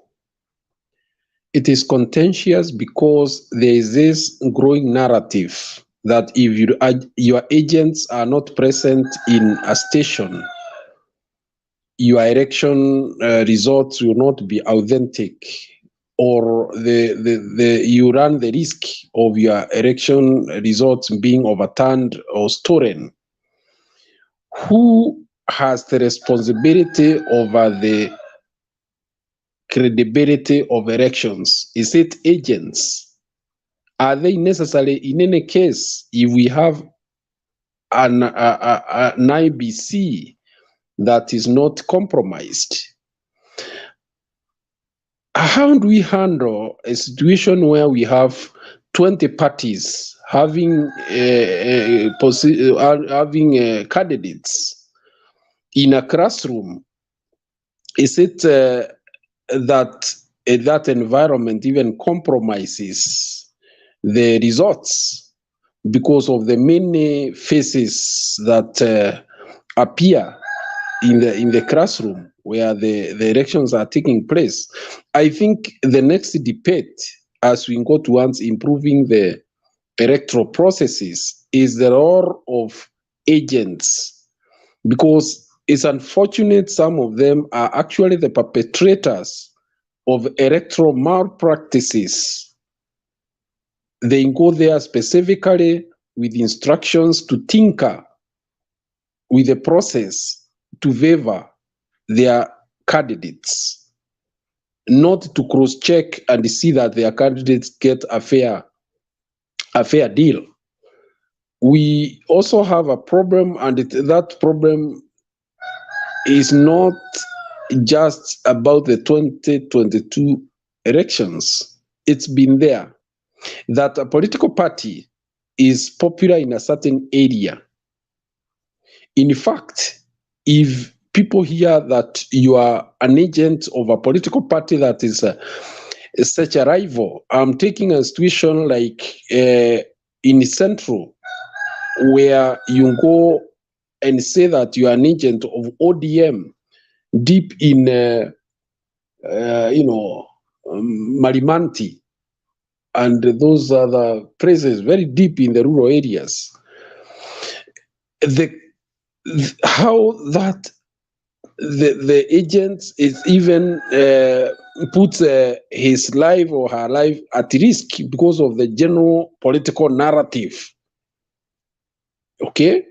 It is contentious because there is this growing narrative that if your agents are not present in a station, your election results will not be authentic, or you run the risk of your election results being overturned or stolen. Who has the responsibility over the credibility of elections? Is it agents? Are they necessary in any case if we have an IBC that is not compromised? How do we handle a situation where we have 20 parties having candidates in a classroom? Is it that environment even compromises the results because of the many faces that appear in the classroom where the elections are taking place? I think the next debate, as we go towards improving the electoral processes, is the role of agents, because it's unfortunate some of them are actually the perpetrators of electoral malpractices. They go there specifically with instructions to tinker with the process to favor their candidates, not to cross-check and see that their candidates get a fair deal. We also have a problem, and that problem is not just about the 2022 elections. It's been there, that a political party is popular in a certain area. In fact, if people hear that you are an agent of a political party that is such a rival, I'm taking a situation like in Central, where you go and say that you are an agent of ODM deep in, Marimanti and those other places, very deep in the rural areas. How that the agent is even puts his life or her life at risk because of the general political narrative. Okay,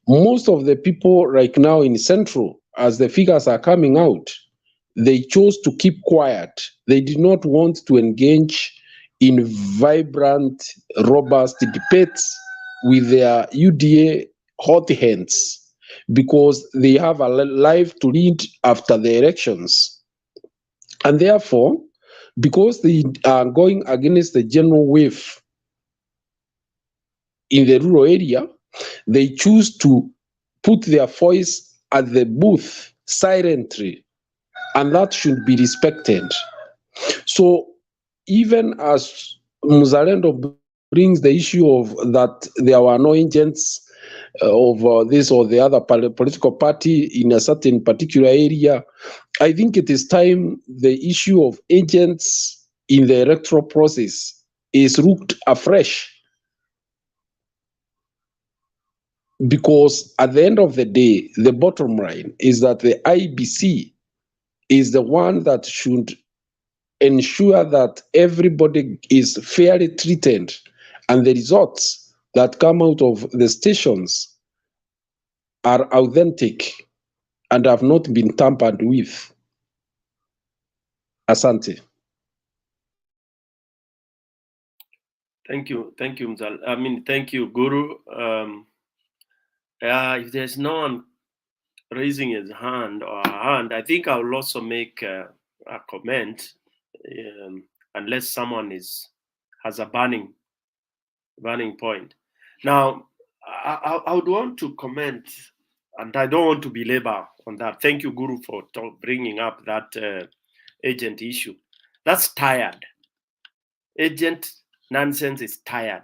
most of the people right now in Central, as the figures are coming out, they chose to keep quiet. They did not want to engage in vibrant, robust debates with their UDA hot hands, because they have a life to lead after the elections. And therefore, because they are going against the general wave in the rural area, they choose to put their voice at the booth silently, and that should be respected. So even as Mzalendo brings the issue of that there were no agents of this or the other political party in a certain particular area, I think it is time the issue of agents in the electoral process is looked afresh. Because at the end of the day, the bottom line is that the IBC is the one that should ensure that everybody is fairly treated and the results that come out of the stations are authentic and have not been tampered with. Asante. Thank you, Mzal. I mean, thank you, Guru. If there's no one raising his hand or her hand, I think I will also make a comment, unless someone has a burning point. Now, I would want to comment, and I don't want to belabor on that. Thank you, Guru, for bringing up that agent issue. That's tired. Agent nonsense is tired.